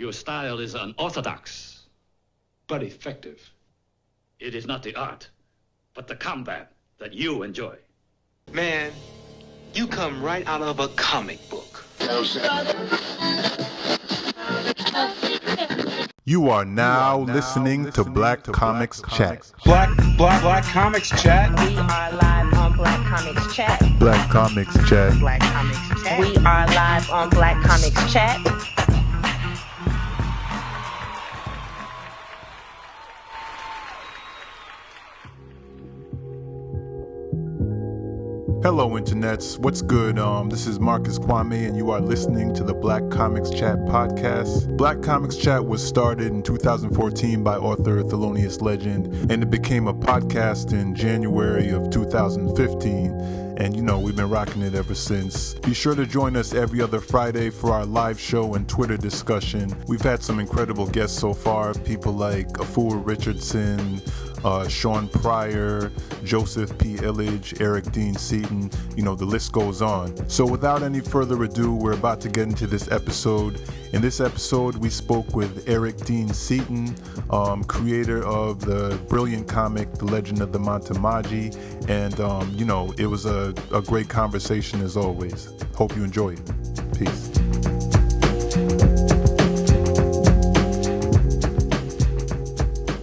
Your style is unorthodox, but effective. It is not the art, but the combat that you enjoy. Man, you come right out of a comic book. You are now listening to Black Comics Chat. Black Comics Chat. We are live on Black Comics Chat. Black Comics Chat. Black Comics Chat. We are live on Black Comics Chat. Hello, internets. What's good? This is Marcus Kwame, and you are listening to the Black Comics Chat podcast. Black Comics Chat was started in 2014 by author Thelonious Legend, and it became a podcast in January of 2015. And we've been rocking it ever since. Be sure to join us every other Friday for our live show and Twitter discussion. We've had some incredible guests so far, people like Afua Richardson, Sean Pryor, Joseph P. Illidge, Eric Dean Seaton, the list goes on. So without any further ado, we're about to get into this episode. In this episode, we spoke with Eric Dean Seaton, creator of the brilliant comic, The Legend of the Manta-Magi, and it was a great conversation as always. Hope you enjoy it. Peace.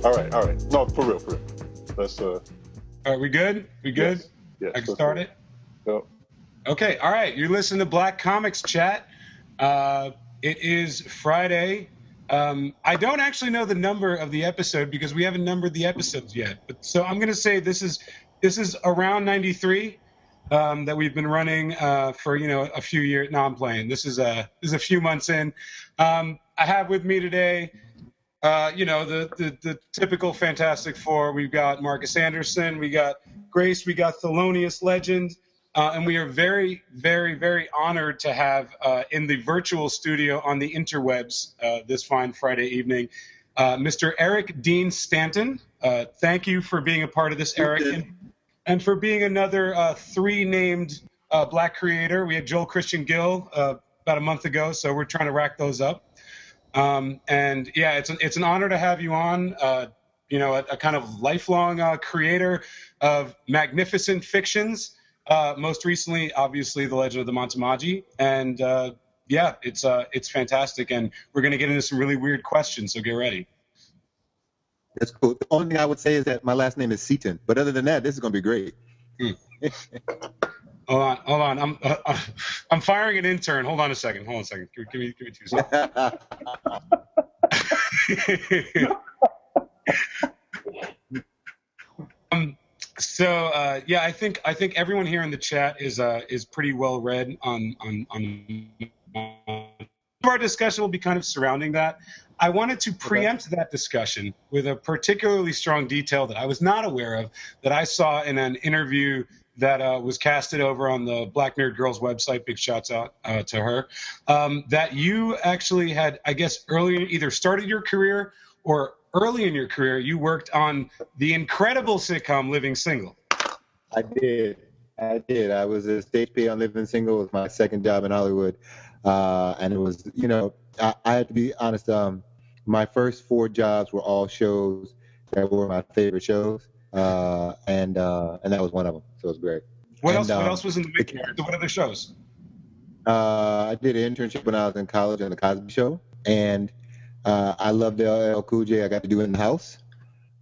All right. No, for real. Let's Are we good? We good? Yes. I can start it? Go. Okay, all right. You're listening to Black Comics Chat. It is Friday. I don't actually know the number of the episode because we haven't numbered the episodes yet. But so I'm going to say this is around 93 that we've been running for a few years. No, I'm playing. This is a few months in. I have with me today the typical Fantastic Four. We've got Marcus Anderson, we got Grace, we got Thelonious Legend, and we are very, very, very honored to have in the virtual studio on the interwebs this fine Friday evening, Mr. Eric Dean Stanton. Thank you for being a part of this, Eric, and for being another three named Black creator. We had Joel Christian Gill about a month ago, so we're trying to rack those up. And yeah, it's an honor to have you on, a kind of lifelong creator of magnificent fictions. Most recently, obviously, The Legend of the Manta-Magi. And it's fantastic. And we're going to get into some really weird questions, so get ready. That's cool. The only thing I would say is that my last name is Seaton. But other than that, this is going to be great. Hold on. I'm firing an intern. Hold on a second. Give me 2 seconds. I think everyone here in the chat is pretty well read on our discussion will be kind of surrounding that. I wanted to preempt that discussion with a particularly strong detail that I was not aware of, that I saw in an interview that was casted over on the Black Nerd Girls website. Big shouts out to her. That you actually had, I guess, earlier either started your career or early in your career, you worked on the incredible sitcom Living Single. I did. I was a stage PA on Living Single. It was my second job in Hollywood. And it was, I have to be honest, my first 4 jobs were all shows that were my favorite shows. And that was one of them. So it was great. What else was in the making? What other shows? I did an internship when I was in college on the Cosby Show, and I loved LL Cool J. I got to do it in the house,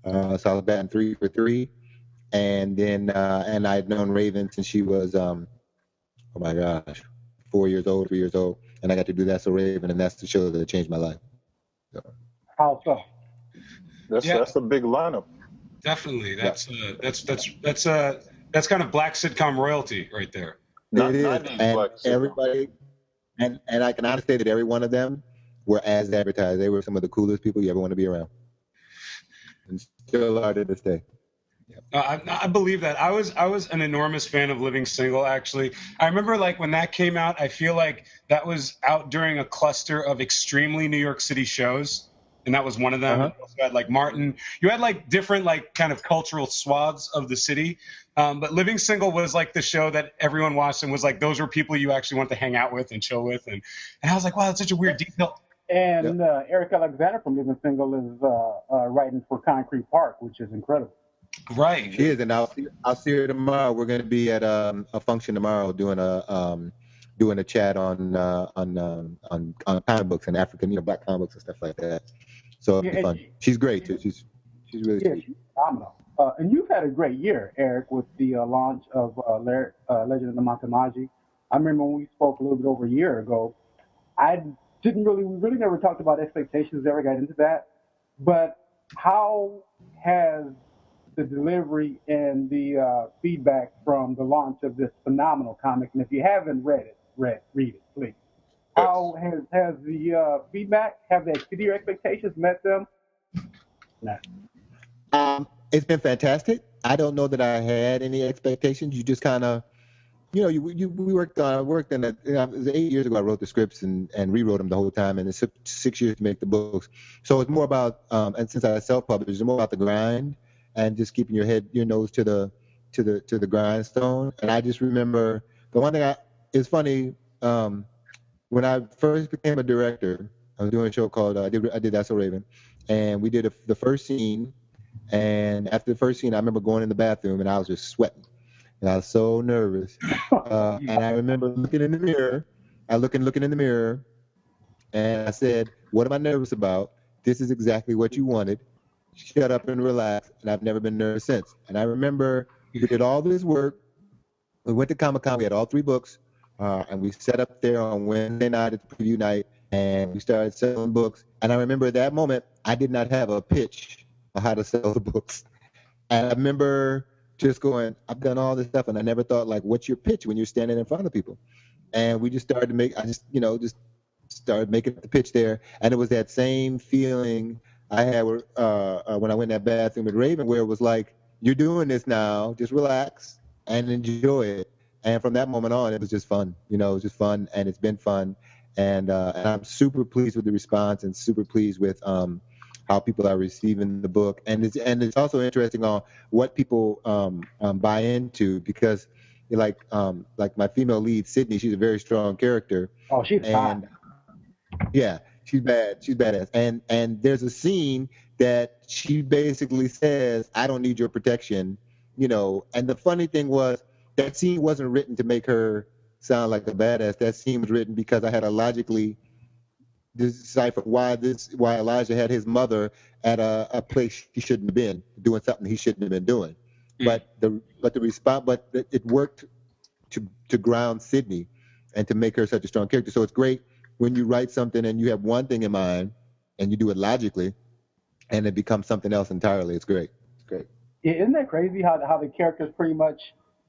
so I was batting 3 for 3, and then and I had known Raven since she was 3 years old, and I got to do That's So Raven, and that's the show that changed my life. So. How so? That's a big lineup. Definitely, that's kind of Black sitcom royalty right there. It is, and everybody, and I can honestly say that every one of them were as advertised. They were some of the coolest people you ever want to be around, and still are to this day. I believe that. I was an enormous fan of Living Single, actually. I remember when that came out, I feel like that was out during a cluster of extremely New York City shows. And that was one of them. You also had Martin. You had different kind of cultural swaths of the city. But Living Single was the show that everyone watched and was those were people you actually want to hang out with and chill with. And I was like, wow, that's such a weird detail. And Eric Alexander from Living Single is writing for Concrete Park, which is incredible. Right. She is, and I'll see her tomorrow. We're going to be at a function tomorrow doing a chat on comic books and African, Black comic books and stuff like that. So it'll be fun. She's great too. She's really sweet. She's phenomenal. And you've had a great year, Eric, with the launch of Legend of the Matamaji. I remember when we spoke a little bit over a year ago. We really never talked about expectations, never got into that. But how has the delivery and the feedback from the launch of this phenomenal comic, and if you haven't read it, read it, please. How has the feedback, have they exceeded your expectations, met them? Nah. It's been fantastic. I don't know that I had any expectations. You just kind of, we worked in it was 8 years ago. I wrote the scripts and rewrote them the whole time, and it took 6 years to make the books. So it's more about, and since I self-published, it's more about the grind and just keeping your nose to the grindstone. And I just remember the one thing it's funny, when I first became a director, I was doing a show called I did That's So Raven, and we did the first scene. And after the first scene, I remember going in the bathroom and I was just sweating, and I was so nervous. And I remember looking in the mirror. Looking in the mirror, and I said, "What am I nervous about? This is exactly what you wanted. Shut up and relax." And I've never been nervous since. And I remember we did all this work. We went to Comic-Con. We had all 3 books, and we sat up there on Wednesday night at the preview night, and we started selling books. And I remember at that moment, I did not have a pitch on how to sell the books. And I remember just going, I've done all this stuff, and I never thought, like, what's your pitch when you're standing in front of people? And we just started to make, just started making the pitch there. And it was that same feeling I had when I went in that bathroom with Raven, where it was like, you're doing this now, just relax and enjoy it. And from that moment on, it was just fun. It was just fun, and it's been fun. And I'm super pleased with the response and super pleased with how people are receiving the book. And it's also interesting on what people buy into, because like my female lead, Sydney, she's a very strong character. Oh, she's hot. Yeah, she's badass. And there's a scene that she basically says, "I don't need your protection," And the funny thing was, that scene wasn't written to make her sound like a badass. That scene was written because I had to logically decipher why Elijah had his mother at a place he shouldn't have been, doing something he shouldn't have been doing. But it worked to ground Sydney and to make her such a strong character. So it's great when you write something and you have one thing in mind and you do it logically, and it becomes something else entirely. It's great. Isn't that crazy how the characters pretty much,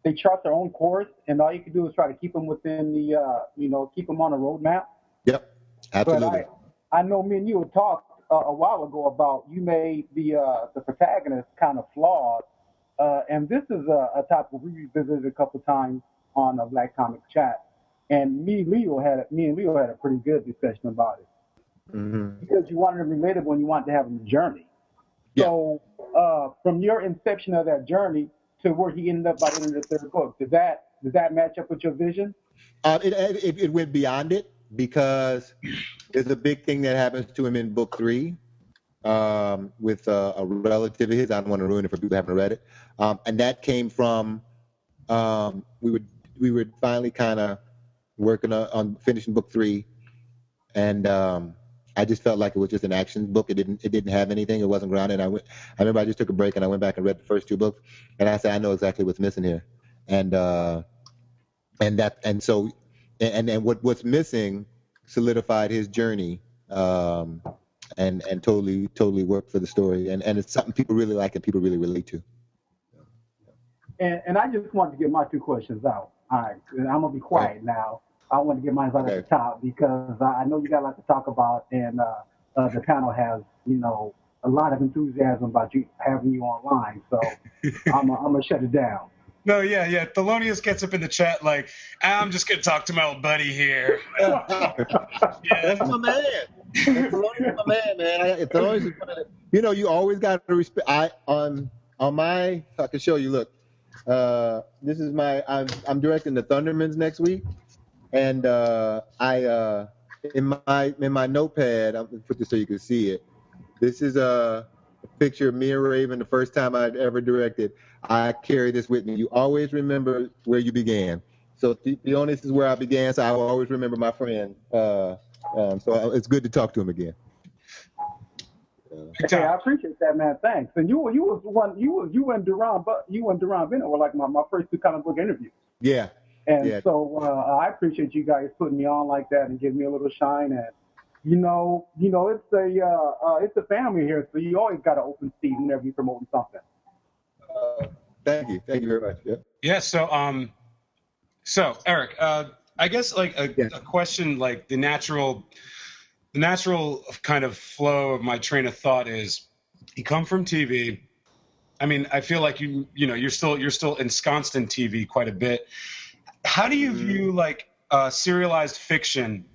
they chart their own course, and all you can do is try to keep them within the keep them on a roadmap? Yep, absolutely. But I know me and you had talked a while ago about, you made the protagonist kind of flawed, and this is a topic we revisited a couple times on Black Comics Chat, and me and Leo had a pretty good discussion about it. Mm-hmm. Because you wanted to relate it when you wanted to have a journey. Yeah. So from your inception of that journey to where he ended up by the end of the 3rd book, does that match up with your vision? It went beyond it, because there's a big thing that happens to him in book 3 with a relative of his. I don't want to ruin it for people who haven't read it. And that came from we were finally kind of working on finishing book 3, and I just felt like it was just an action book. It didn't have anything. It wasn't grounded. I remember I just took a break and I went back and read the first 2 books, and I said, I know exactly what's missing here, and what's missing solidified his journey, and totally worked for the story, and it's something people really like and people really relate to. And I just wanted to get my 2 questions out. All right, I'm gonna be quiet now. I want to get mine right at the top, because I know you got a lot to talk about, and the panel has a lot of enthusiasm about having you online. So I'm gonna shut it down. No, yeah. Thelonious gets up in the chat like, I'm just going to talk to my old buddy here. Yeah. That's my man. Thelonious is my man. Thelonious is you always got to respect. I can show you, look. This is I'm directing the Thundermans next week. And in my notepad, I'm gonna put this so you can see it. This is a picture of me and Raven the first time I'd ever directed. I carry this with me. You always remember where you began. So Theonis is where I began, so I will always remember my friend. So it's good to talk to him again. Hey, I appreciate that, man. Thanks. And you was one you and Duran, but you and Duran Bennett were like my first two comic book interviews. Yeah. And so I appreciate you guys putting me on like that and giving me a little shine. And it's a family here, so you always got an open seat whenever you're promoting something. Thank you very much. Yeah. Yeah. So Eric, I guess like a question, like the natural kind of flow of my train of thought is, you come from TV. I mean, I feel like you're still ensconced in TV quite a bit. How do you view like serialized fiction,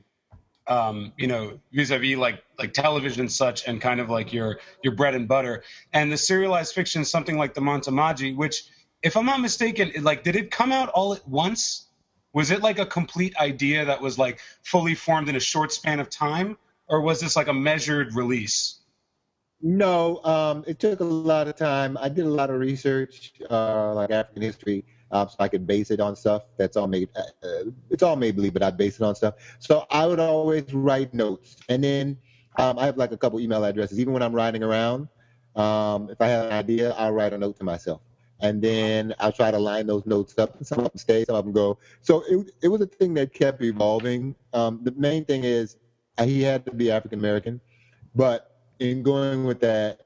vis-a-vis like television and such, and kind of like your bread and butter, and the serialized fiction, something like the Montamaji, which, if I'm not mistaken, did it come out all at once? Was it like a complete idea that was like fully formed in a short span of time, or was this like a measured release? No, it took a lot of time. I did a lot of research, like African history, so I could base it on stuff that's all made. It's all made believe, but I base it on stuff. So I would always write notes, and then I have like a couple email addresses. Even when I'm riding around, if I have an idea, I'll write a note to myself, and then I'll try to line those notes up. Some of them stay, some of them go. So it was a thing that kept evolving. The main thing is he had to be African American, but in going with that,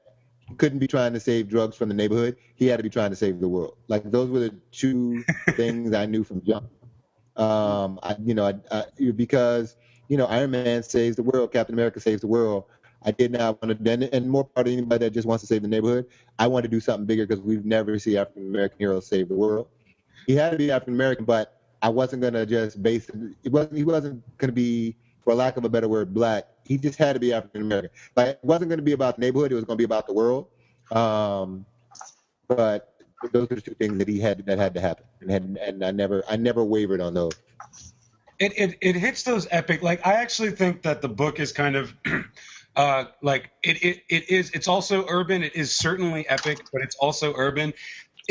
he couldn't be trying to save drugs from the neighborhood. He had to be trying to save the world. Like, those were the two things I knew from jump. Because Iron Man saves the world, Captain America saves the world. I did not want to, and more part of anybody that just wants to save the neighborhood, I want to do something bigger, because we've never seen African American heroes save the world. He had to be African American, but I wasn't gonna just base it. He wasn't gonna be, for lack of a better word, black. He just had to be African American. Like, it wasn't going to be about the neighborhood. It was going to be about the world. But those are the two things that had to happen, and I never wavered on those. It hits those epic. Like, I actually think that the book is kind of it's also urban. It is certainly epic, but it's also urban.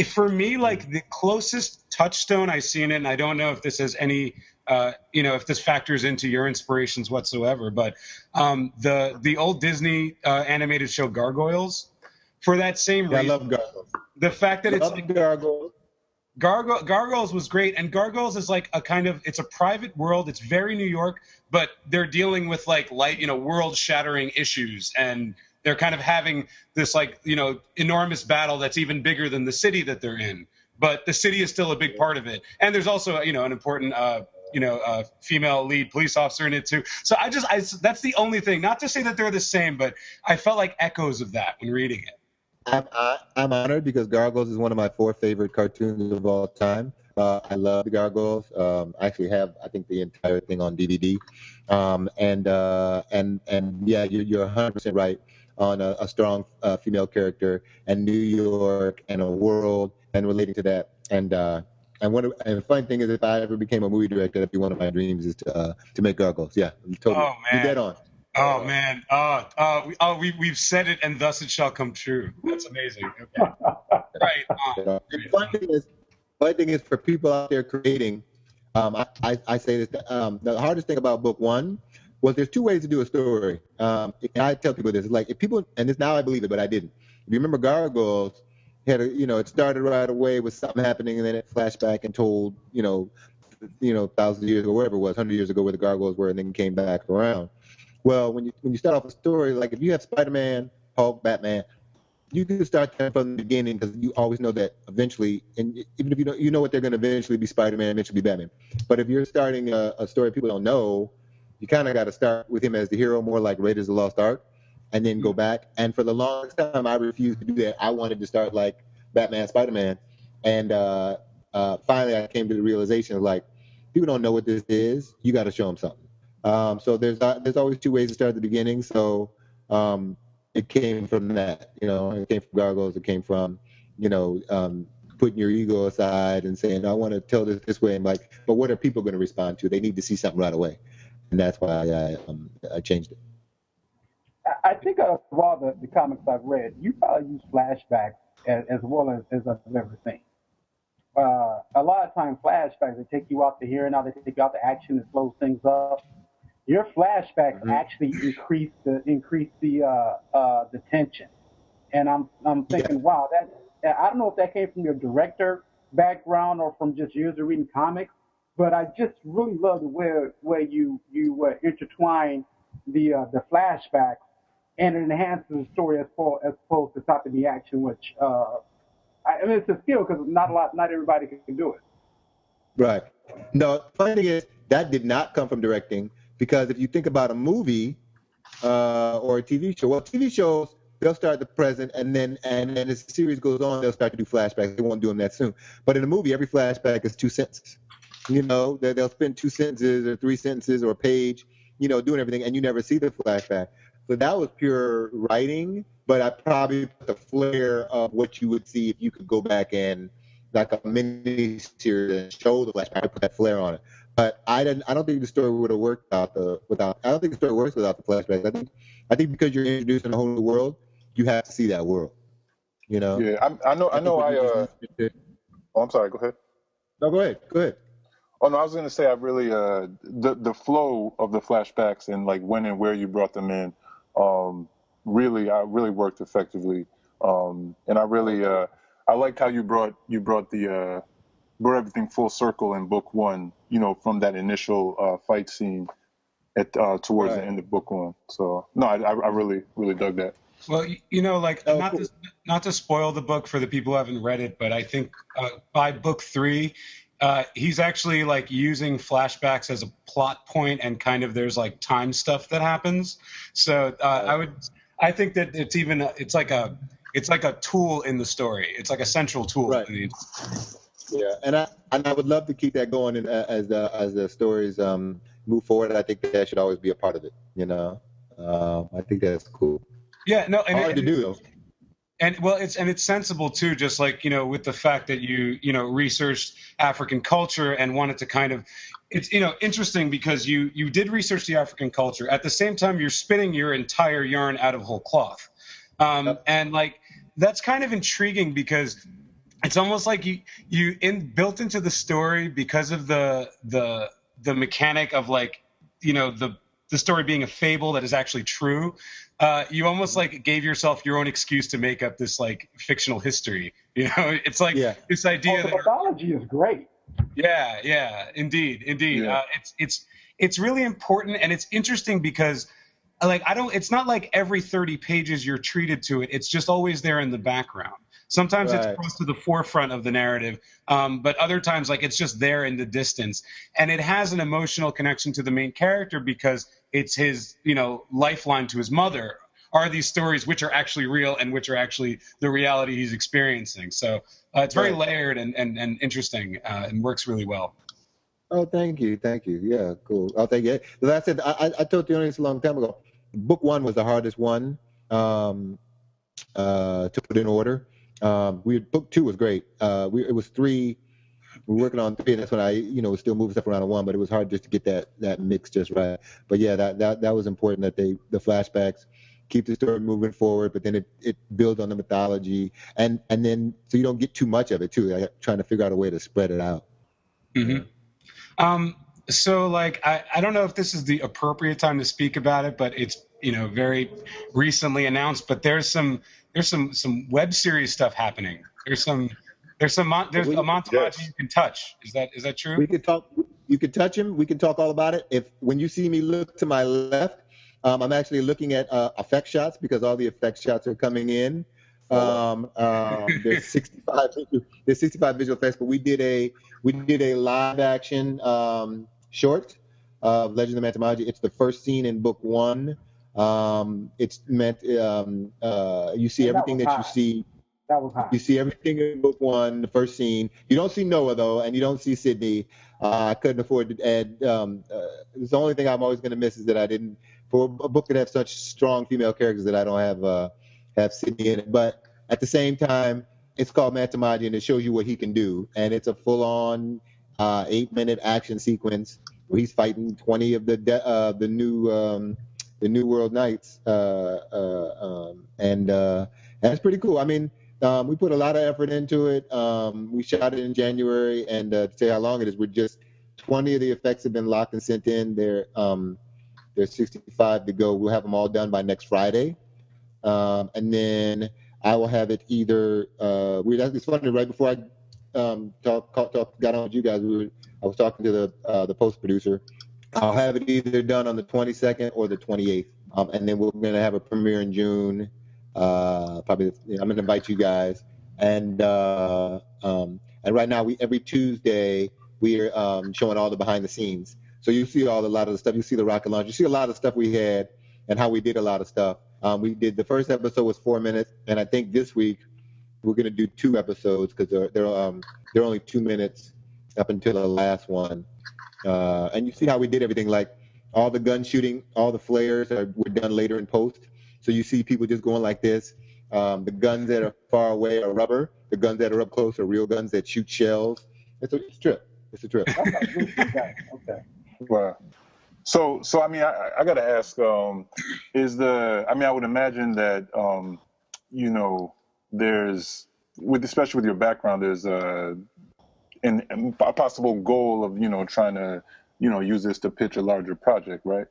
For me, like, the closest touchstone I see in it, and I don't know if this has any, if this factors into your inspirations whatsoever, but the old Disney animated show Gargoyles, for that same reason. I love Gargoyles. The fact that it's like Gargoyles. Gargoyles was great, and Gargoyles is like it's a private world. It's very New York, but they're dealing with world-shattering issues, and they're kind of having this enormous battle that's even bigger than the city that they're in. But the city is still a big part of it, and there's also an important female lead police officer in it too. So that's the only thing. Not to say that they're the same, but I felt like echoes of that when reading it. I'm honored, because Gargoyles is one of my 4 favorite cartoons of all time. I love the Gargoyles. I actually have, I think, the entire thing on DVD. Yeah, you're 100% right on a strong female character, and New York, and a world, and relating to that. And the funny thing is, if I ever became a movie director, that'd be one of my dreams, is to make Gargoyles. Yeah, totally. Oh, man. You're dead on. Oh, man. We've said it, and thus it shall come true. That's amazing. Okay. Right on. The funny thing is, for people out there creating, I say this, the hardest thing about book 1 was there's 2 ways to do a story. I tell people this, like, if people, and this now I believe it, but I didn't. If you remember Gargoyles, it started right away with something happening, and then it flashed back and told, thousands of years ago, wherever it was, 100 years ago, where the Gargoyles were, and then came back around. Well, when you start off a story, like if you have Spider-Man, Hulk, Batman, you can start them from the beginning, because you always know that eventually, and even if you know what they're going to eventually be, Spider-Man, eventually be Batman. But if you're starting a story people don't know, you kind of got to start with him as the hero, more like Raiders of the Lost Ark, and then go back. And for the longest time, I refused to do that. I wanted to start like Batman, Spider-Man, and finally I came to the realization of, like, people don't know what this is. You got to show them something. So there's always 2 ways to start at the beginning. So it came from that, it came from Gargoyles. It came from, putting your ego aside and saying, I want to tell this way. And like, but what are people going to respond to? They need to see something right away. and that's why I changed it. I think of all the comics I've read, you probably use flashbacks as well as I've ever seen. A lot of times flashbacks, they take you out to here, now they take you out to action and slow things up. Your flashbacks actually increase the tension. And I'm thinking, wow, that I don't know if that came from your director background or from just years of reading comics, but I just really love the way you intertwine the flashbacks, and it enhances the story as opposed to stopping the action, which I mean it's a skill because not everybody can do it. Right. No, funny thing is that did not come from directing, because if you think about a movie or a TV show, well, TV shows, they'll start at the present, and then as the series goes on, they'll start to do flashbacks. They won't do them that soon. But in a movie, every flashback is 2 sentences. You know, they'll spend 2 sentences or 3 sentences or a page, you know, doing everything, and you never see the flashback. So that was pure writing, but I probably put the flair of what you would see if you could go back and, like a mini series, and show the flashback. I put that flair on it. But I don't think the story would have worked without. I don't think the story works without the flashbacks. I think because you're introducing a whole new world, you have to see that world. You know. Yeah, I know. Oh, I'm sorry. Go ahead. No, go ahead. Oh no, I was gonna say I really the flow of the flashbacks and like when and where you brought them in, really worked effectively. And I really I liked how you brought everything full circle in book one. You know, from that initial fight scene at towards the end of book one. So no, I really dug that. Well, you know, like not to spoil the book for the people who haven't read it, but I think by book 3, he's actually like using flashbacks as a plot point, and kind of there's like time stuff that happens. So I think that it's like a tool in the story. It's like a central tool. Right. Yeah, and I would love to keep that going as the stories move forward. I think that should always be a part of it. You know, I think that's cool. Yeah, no, and hard to do though. And well, it's sensible too, just like, you know, with the fact that you researched African culture and wanted to kind of, it's, you know, interesting because you did research the African culture. At the same time, you're spinning your entire yarn out of whole cloth. And like, that's kind of intriguing because it's almost like you built into the story, because of the mechanic of, like, you know, the story being a fable that is actually true. You almost like gave yourself your own excuse to make up this like fictional history. You know, it's like this idea the mythology is great. Yeah, indeed. Yeah. It's really important, and it's interesting because, like, it's not like every 30 pages you're treated to it. It's just always there in the background. Sometimes it's close to the forefront of the narrative, but other times, like, it's just there in the distance. And it has an emotional connection to the main character because it's his, you know, lifeline to his mother are these stories which are actually real and which are actually the reality he's experiencing. So it's very layered and interesting and works really well. Oh, thank you. Yeah, cool. Oh, thank you. As I said, I told the audience a long time ago, book 1 was the hardest one to put in order. Book 2 was great. It was 3. We were working on 3, and that's when I, you know, was still moving stuff around on 1, but it was hard just to get that mix just right. But yeah, that was important, that the flashbacks keep the story moving forward, but then it builds on the mythology, and then so you don't get too much of it too. Like, trying to figure out a way to spread it out. Mm-hmm. So like, I don't know if this is the appropriate time to speak about it, but it's, you know, very recently announced, but there's some web series stuff happening. There's a Montemaggi you can touch. Is that true? We could talk. You could touch him. We can talk all about it. When you see me look to my left, I'm actually looking at effect shots, because all the effect shots are coming in. There's 65 visual effects, but we did a live action short of Legend of Mantamagi. It's the first scene in book 1. It's meant you see everything that you see. That was hot. You see everything in book 1, the first scene. You don't see Noah though, and you don't see Sydney. I couldn't afford to add. It's the only thing I'm always going to miss is that I didn't, for a book that has such strong female characters, that I don't have Sydney in it. But at the same time, it's called Mantamagi, and it shows you what he can do, and it's a full-on 8-minute action sequence. he's fighting 20 of the New World Knights, and it's pretty cool. I mean, we put a lot of effort into it. We shot it in January, and to say how long it is, we're just 20 of the effects have been locked and sent in. There's 65 to go. We'll have them all done by next Friday, and then I will have it either. It's funny. Right before I got on with you guys, I was talking to the post producer. I'll have it either done on the 22nd or the 28th, and then we're going to have a premiere in June. Probably, I'm going to invite you guys, and right now every Tuesday we're showing all the behind the scenes. So you see a lot of the stuff. You see the rocket launch. You see a lot of stuff we had and how we did a lot of stuff. We did the first episode was 4 minutes, and I think this week we're going to do 2 episodes because they're only 2 minutes up until the last one. And you see how we did everything, like all the gun shooting, all the flares were done later in post. So you see people just going like this. The guns that are far away are rubber. The guns that are up close are real guns that shoot shells. It's a trip. It's a trip. Okay. Wow. So I mean, I got to ask, I would imagine that, there's, especially with your background, there's a possible goal of, trying to, use this to pitch a larger project, right?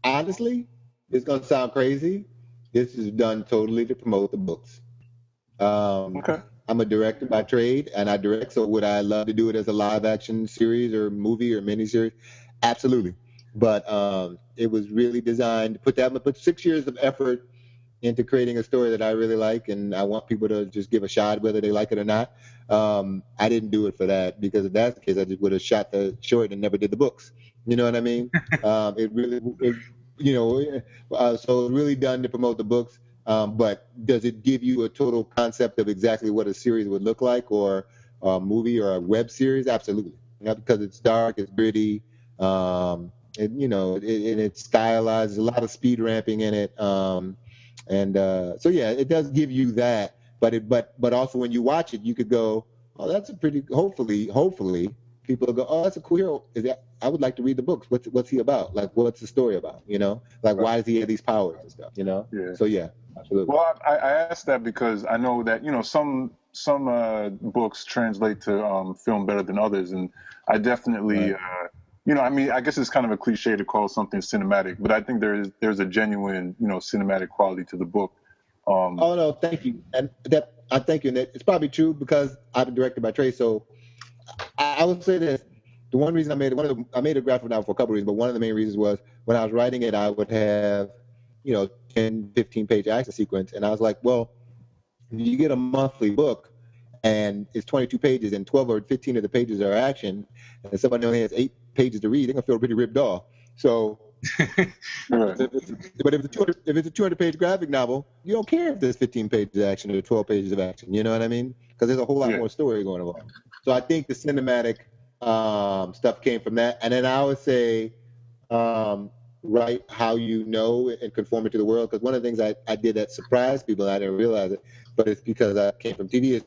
Honestly, it's going to sound crazy. This is done totally to promote the books. Okay. I'm a director by trade, and I direct. So would I love to do it as a live action series or movie or miniseries? Absolutely. But it was really designed to put 6 years of effort into creating a story that I really like, and I want people to just give a shot whether they like it or not. I didn't do it for that, because if that's the case, I just would have shot the short and never did the books. You know what I mean? So it's really done to promote the books. But does it give you a total concept of exactly what a series would look like, or a movie or a web series? Absolutely. Because it's dark, it's gritty, and it's stylized. There's a lot of speed ramping in it. So yeah, it does give you that. But also when you watch it, you could go, oh, that's a pretty. Hopefully, people will go, oh, that's a cool hero. I would like to read the books. What's he about? Like, what's the story about? Like, why does he have these powers and stuff? Yeah. So yeah, absolutely. Well, I asked that because I know that some books translate to film better than others, and I definitely I guess it's kind of a cliche to call something cinematic, but I think there's a genuine cinematic quality to the book. Oh no, thank you, and I thank you, and it's probably true because I've been directed by trade. So I would say this. The one reason I made a graphic novel for a couple of reasons, but one of the main reasons was when I was writing it, I would have 10, 15 page action sequence, and I was like, well, you get a monthly book and it's 22 pages and 12 or 15 of the pages are action, and somebody only has 8 pages to read, they're gonna feel pretty ripped off. So but if it's a 200 page graphic novel, you don't care if there's 15 pages of action or 12 pages of action. You know what I mean? Because there's a whole lot more story going on. So I think the cinematic stuff came from that. And then I would say write how and conform it to the world. Because one of the things I did that surprised people, I didn't realize it, but it's because I came from TV, is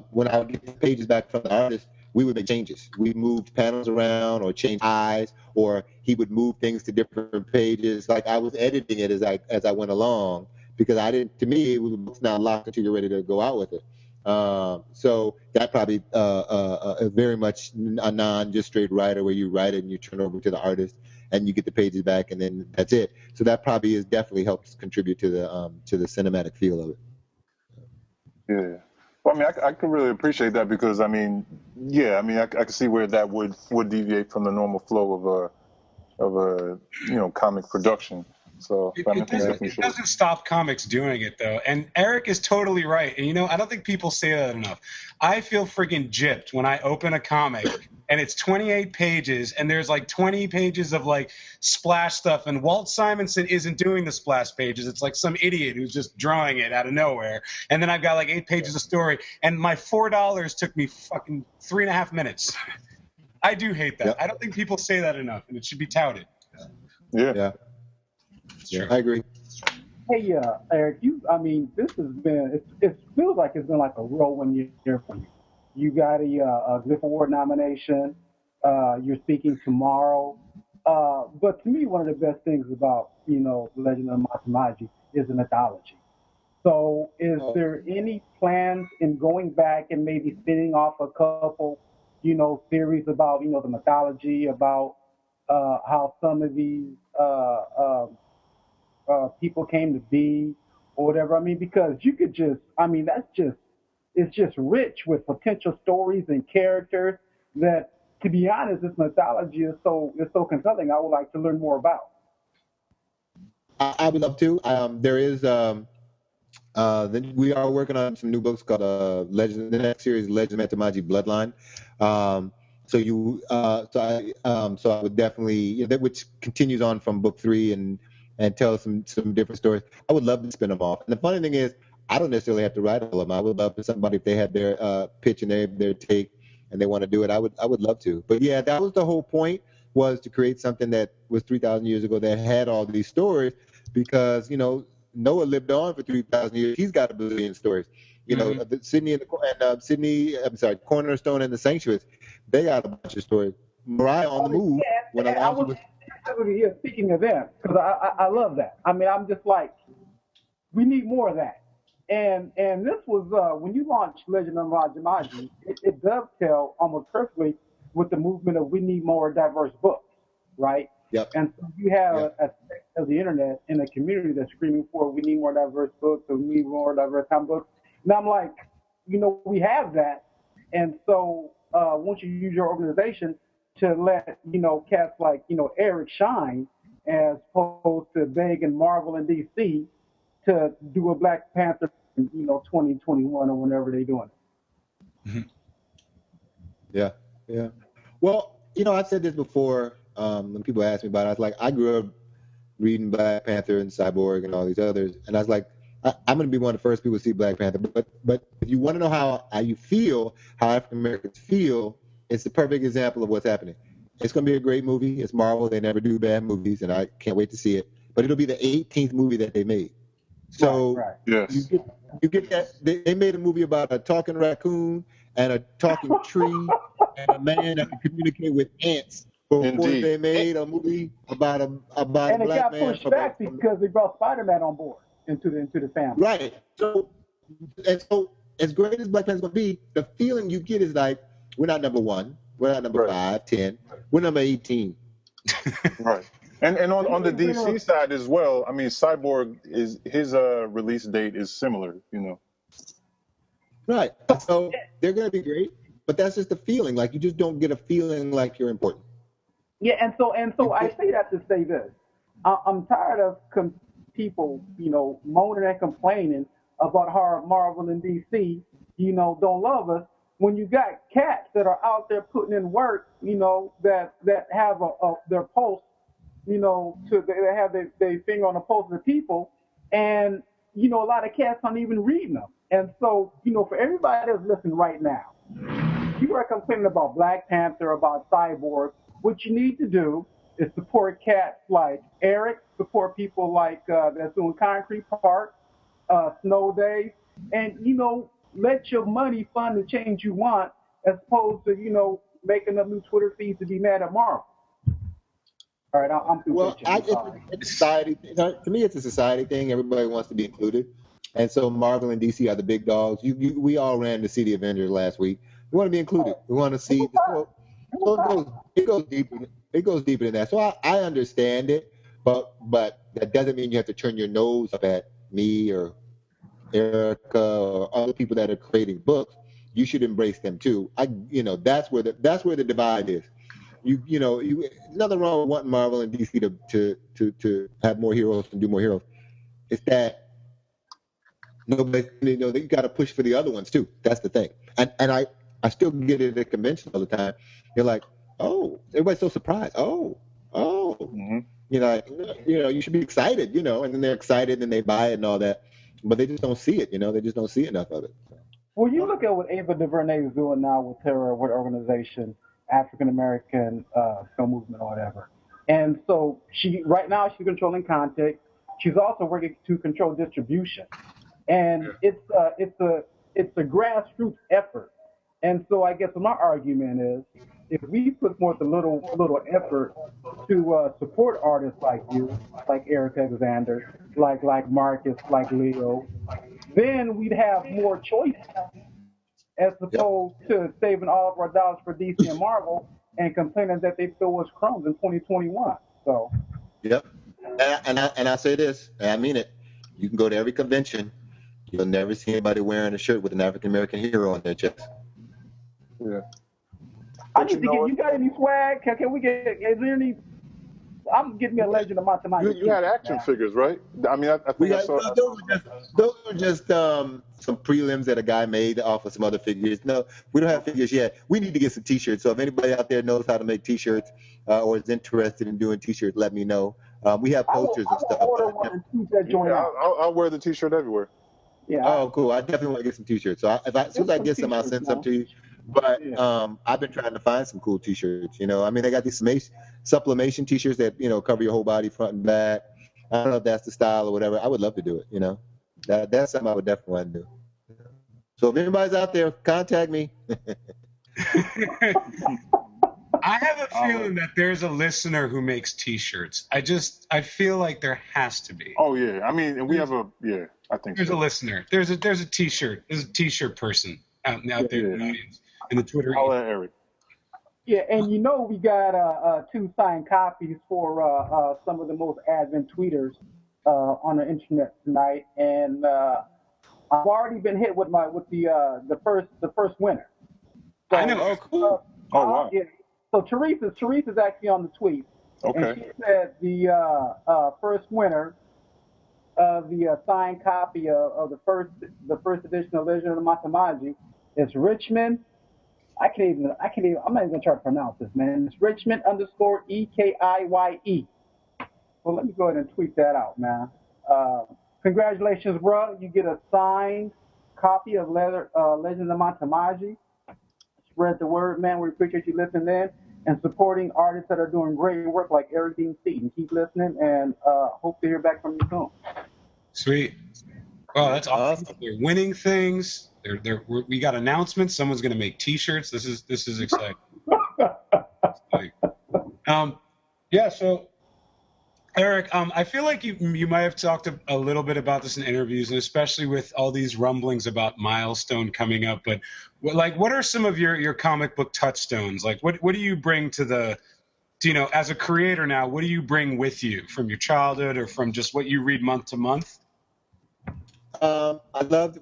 when I would get the pages back from the artist, we would make changes. We moved panels around or changed eyes, or he would move things to different pages. Like I was editing it as I went along, because to me, it was not locked until you're ready to go out with it. So that probably is very much a just straight writer, where you write it and you turn it over to the artist and you get the pages back and then that's it. So that probably definitely helps contribute to the cinematic feel of it. Yeah. Well, I mean, I can really appreciate that, because I can see where that would deviate from the normal flow of a comic production. So it doesn't stop comics doing it, though. And Eric is totally right. And, I don't think people say that enough. I feel freaking gypped when I open a comic and it's 28 pages and there's like 20 pages of like splash stuff. And Walt Simonson isn't doing the splash pages. It's like some idiot who's just drawing it out of nowhere. And then I've got like 8 pages of story. And my $4 took me fucking 3.5 minutes. I do hate that. Yep. I don't think people say that enough, and it should be touted. Yeah. Yeah, I agree. Hey, Eric, this has been, it feels like it's been like a whirlwind year for you. You got a Griff Award nomination. You're Speaking Tomorrow. But to me, one of the best things about, The Legend of Matamaji is the mythology. So is there any plans in going back and maybe spinning off a couple, theories about, the mythology, about how some of these people came to be or whatever? I mean, because you could just, it's just rich with potential stories and characters that, to be honest, this mythology is so compelling. I would like to learn more about. I would love to. There is we are working on some new books called Legend. The next series, Legend of Matamaji Bloodline. So I would definitely, which continues on from book 3 and tells some different stories. I would love to spin them off. And the funny thing is, I don't necessarily have to write all of them. I would love for somebody, if they had their pitch and their take and they want to do it, I would love to. But yeah, that was the whole point, was to create something that was 3,000 years ago that had all these stories, because Noah lived on for 3,000 years. He's got a billion stories. Sydney Cornerstone and the Sanctuaries, they got a bunch of stories. Mariah on the Move. When I was speaking of them, because I love that. I mean, I'm just like, we need more of that. And this was when you launched Legend of Maji, it dovetailed almost perfectly with the movement of we need more diverse books, right? Yep. And so you have a section of the internet in a community that's screaming for we need more diverse books, or we need more diverse comic books. And I'm like, we have that. And so once you use your organization to let, cats like, Eric shine, as opposed to begging Marvel and DC to do a Black Panther, 2021 or whenever they're doing it. Mm-hmm. Yeah. Well, I've said this before when people ask me about it. I was like, I grew up reading Black Panther and Cyborg and all these others, and I was like, I'm going to be one of the first people to see Black Panther. But if you want to know how you feel, how African Americans feel, it's the perfect example of what's happening. It's going to be a great movie. It's Marvel. They never do bad movies, and I can't wait to see it. But it'll be the 18th movie that they made. So Yes. you get that. They made a movie about a talking raccoon and a talking tree and a man that can communicate with ants. Before Indeed. They made a movie about a and black man. And it got man pushed back because they brought Spider-Man on board into the family. Right. So as great as Black Panther's going to be, the feeling you get is like, we're not number 1, we're not number 5, 10, we're number 18. Right. And on the DC side as well, I mean, Cyborg his release date is similar, Right. So they're going to be great, but that's just the feeling. Like, you just don't get a feeling like you're important. Yeah, and so I say that to say this. I'm tired of people, moaning and complaining about how Marvel and DC, don't love us, when you got cats that are out there putting in work, that have their pulse, they have their finger on the pulse of the people, and a lot of cats aren't even reading them. And so, for everybody that's listening right now, you are complaining about Black Panther, about Cyborg. What you need to do is support cats like Eric, support people like that's doing Concrete Park, Snow Days, and let your money fund the change you want, as opposed to making up new Twitter feeds to be mad at Marvel. All right, I'm through. Well, it's society. To me, it's a society thing. Everybody wants to be included, and so Marvel and DC are the big dogs. We all ran to see the Avengers last week. We want to be included. We want to see. It goes deeper. It goes deeper than that. So I understand it, but that doesn't mean you have to turn your nose up at me or Erica or other people that are creating books. You should embrace them too. That's where the divide is. Nothing wrong with wanting Marvel and DC to have more heroes and do more heroes. It's that nobody, they got to push for the other ones too. That's the thing. And I still get it at the convention all the time. You're like, oh, everybody's so surprised. Oh, mm-hmm. You should be excited, and then they're excited and they buy it and all that, but they just don't see it. They just don't see enough of it. Well, you look at what Ava DuVernay is doing now with her organization, African American Film Movement or whatever, and so right now she's controlling content. She's also working to control distribution, and it's a grassroots effort. And so I guess my argument is, if we put forth a little effort to support artists like you, like Eric Alexander, like Marcus, like Leo, then we'd have more choices as opposed to saving all of our dollars for DC and Marvel and complaining that they throw us crumbs in 2021. So. Yep. And I say this, and I mean it. You can go to every convention. You'll never see anybody wearing a shirt with an African American hero on their chest. Yeah. I need to get. You got any swag? Can we get? Is there any? I'm getting me a Legend of Matamani. You had action figures, right? I mean, I think I saw. Those were just some prelims that a guy made off of some other figures. No, we don't have figures yet. We need to get some T-shirts. So if anybody out there knows how to make T-shirts or is interested in doing T-shirts, let me know. We have posters and stuff. I'll wear the T-shirt everywhere. Yeah. Oh, cool. I definitely want to get some T-shirts. So as soon as I get some, I'll send some to you. But I've been trying to find some cool T-shirts. You know, I mean, they got these sublimation T-shirts that, you know, cover your whole body front and back. I don't know if that's the style or whatever. I would love to do it. You know, that's something I would definitely want to do. So if anybody's out there, contact me. I have a feeling that there's a listener who makes T-shirts. I feel like there has to be. Oh yeah, I mean, and we have I think there's a listener. There's a T-shirt. There's a T-shirt person out there in the audience in the Twitter. Eric. Yeah, and you know we got 2 signed copies for some of the most avid tweeters on the internet tonight, and I've already been hit with the first winner. So, I know. Oh, cool. Wow. Yeah. So Teresa's actually on the tweet. Okay. And she said the first winner of the signed copy of the first edition of Legend of the Matamaji is Richmond. I'm not even gonna try to pronounce this, man. It's Richmond _EKIYE. Well, let me go ahead and tweet that out, man. Congratulations, bro. You get a signed copy of Legend of the Matamaji. Spread the word, man. We appreciate you listening in and supporting artists that are doing great work like Eric Dean Seaton. Keep listening, and hope to hear back from you soon. Sweet. Oh, that's awesome. They're winning things. We got announcements. Someone's going to make T-shirts. This is exciting. Yeah. So, Eric, I feel like you might have talked a little bit about this in interviews, and especially with all these rumblings about Milestone coming up. But what are some of your comic book touchstones? Like, what do you bring to as a creator now? What do you bring with you from your childhood or from just what you read month to month? Here's the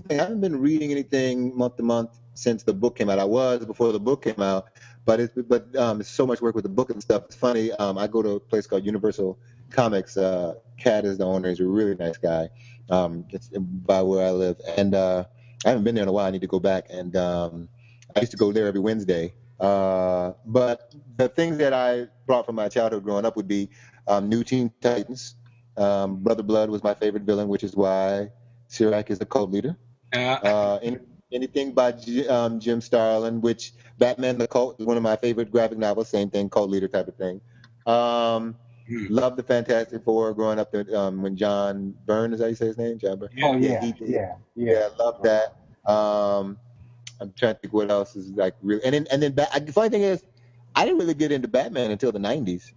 thing. I haven't been reading anything month to month since the book came out. I was before the book came out, but it's so much work with the book and stuff. It's funny. I go to a place called Universal Comics. Cat is the owner. He's a really nice guy. It's by where I live, and I haven't been there in a while. I need to go back, and I used to go there every Wednesday. But the things that I brought from my childhood growing up would be New Teen Titans. Brother Blood was my favorite villain, which is why Sirac is the cult leader. Anything by Jim Starlin, which Batman the Cult is one of my favorite graphic novels. Same thing, cult leader type of thing. Loved the Fantastic Four growing up when John Byrne, is that how you say his name? John Byrne? Oh, yeah. Loved that. I'm trying to think what else is like real. And then the funny thing is, I didn't really get into Batman until the 90s.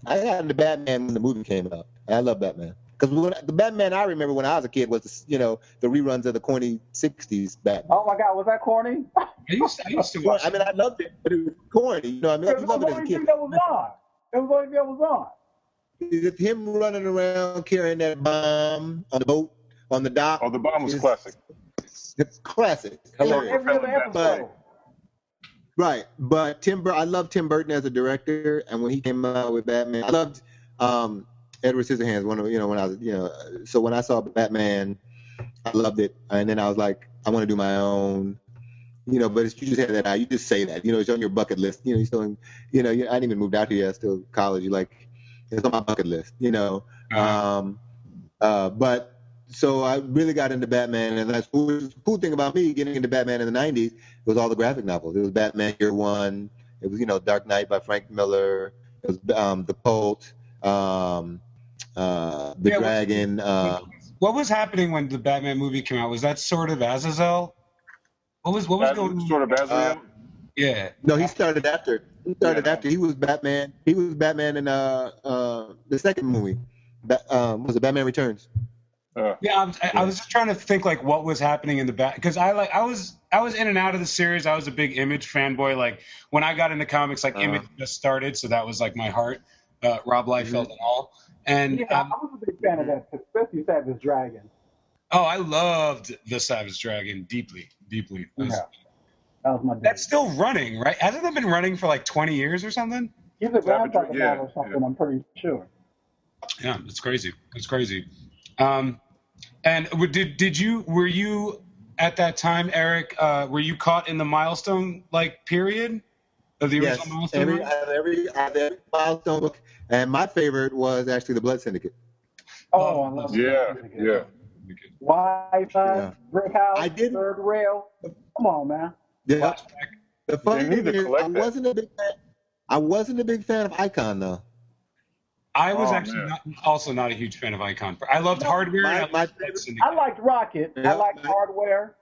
I got into Batman when the movie came out. I love Batman. Because the Batman I remember when I was a kid was, the reruns of the corny 60s Batman. Oh, my God. Was that corny? I used to watch I mean, I loved it, but it was corny. You know, I mean, you love it as a kid. It was the only thing that was on. It's him running around carrying that bomb on the boat, on the dock. Oh, the bomb was classic. It's classic. Every other episode. Right, but I love Tim Burton as a director, and when he came out with Batman, I loved Edward Scissorhands. When I was, so when I saw Batman, I loved it, and then I was like, I want to do my own, but you just had that eye, you just say that, it's on your bucket list, you're still in, I hadn't even moved out here yet, still college, it's on my bucket list, but. So I really got into Batman, and that's the cool thing about me getting into Batman in the 90s was all the graphic novels. It was Batman Year One. It was, Dark Knight by Frank Miller. It was The Cult, The Dragon. What was happening when the Batman movie came out? Was that sort of Azazel? What was going on? Sort of Azrael? Yeah. No, he started after. He started after. He was Batman. He was Batman in the second movie. Was it Batman Returns? Yeah, I was just trying to think like what was happening in the back because I was in and out of the series. I was a big Image fanboy. Like when I got into comics, like Image just started, so that was like my heart. Rob Liefeld and all. And Yeah, I was a big fan of that, especially Savage Dragon. oh, I loved the Savage Dragon deeply. That was my. That's still running, right? Hasn't it been running for like 20 years or something? He's a grandfather now or something. I'm pretty sure. Yeah, it's crazy. It's crazy. And were you at that time, Eric? Were you caught in the milestone like period of the original milestone? Every milestone book, and my favorite was actually the Blood Syndicate. Oh, I love it. Yeah. Wi-Fi, brick house, I didn't. third rail. Come on, man. Yeah. The funny need thing to is, collect I that. wasn't a big fan of Icon though. I was actually also not a huge fan of Icon. I loved Hardware. And I liked Rocket. Yeah. I liked Hardware.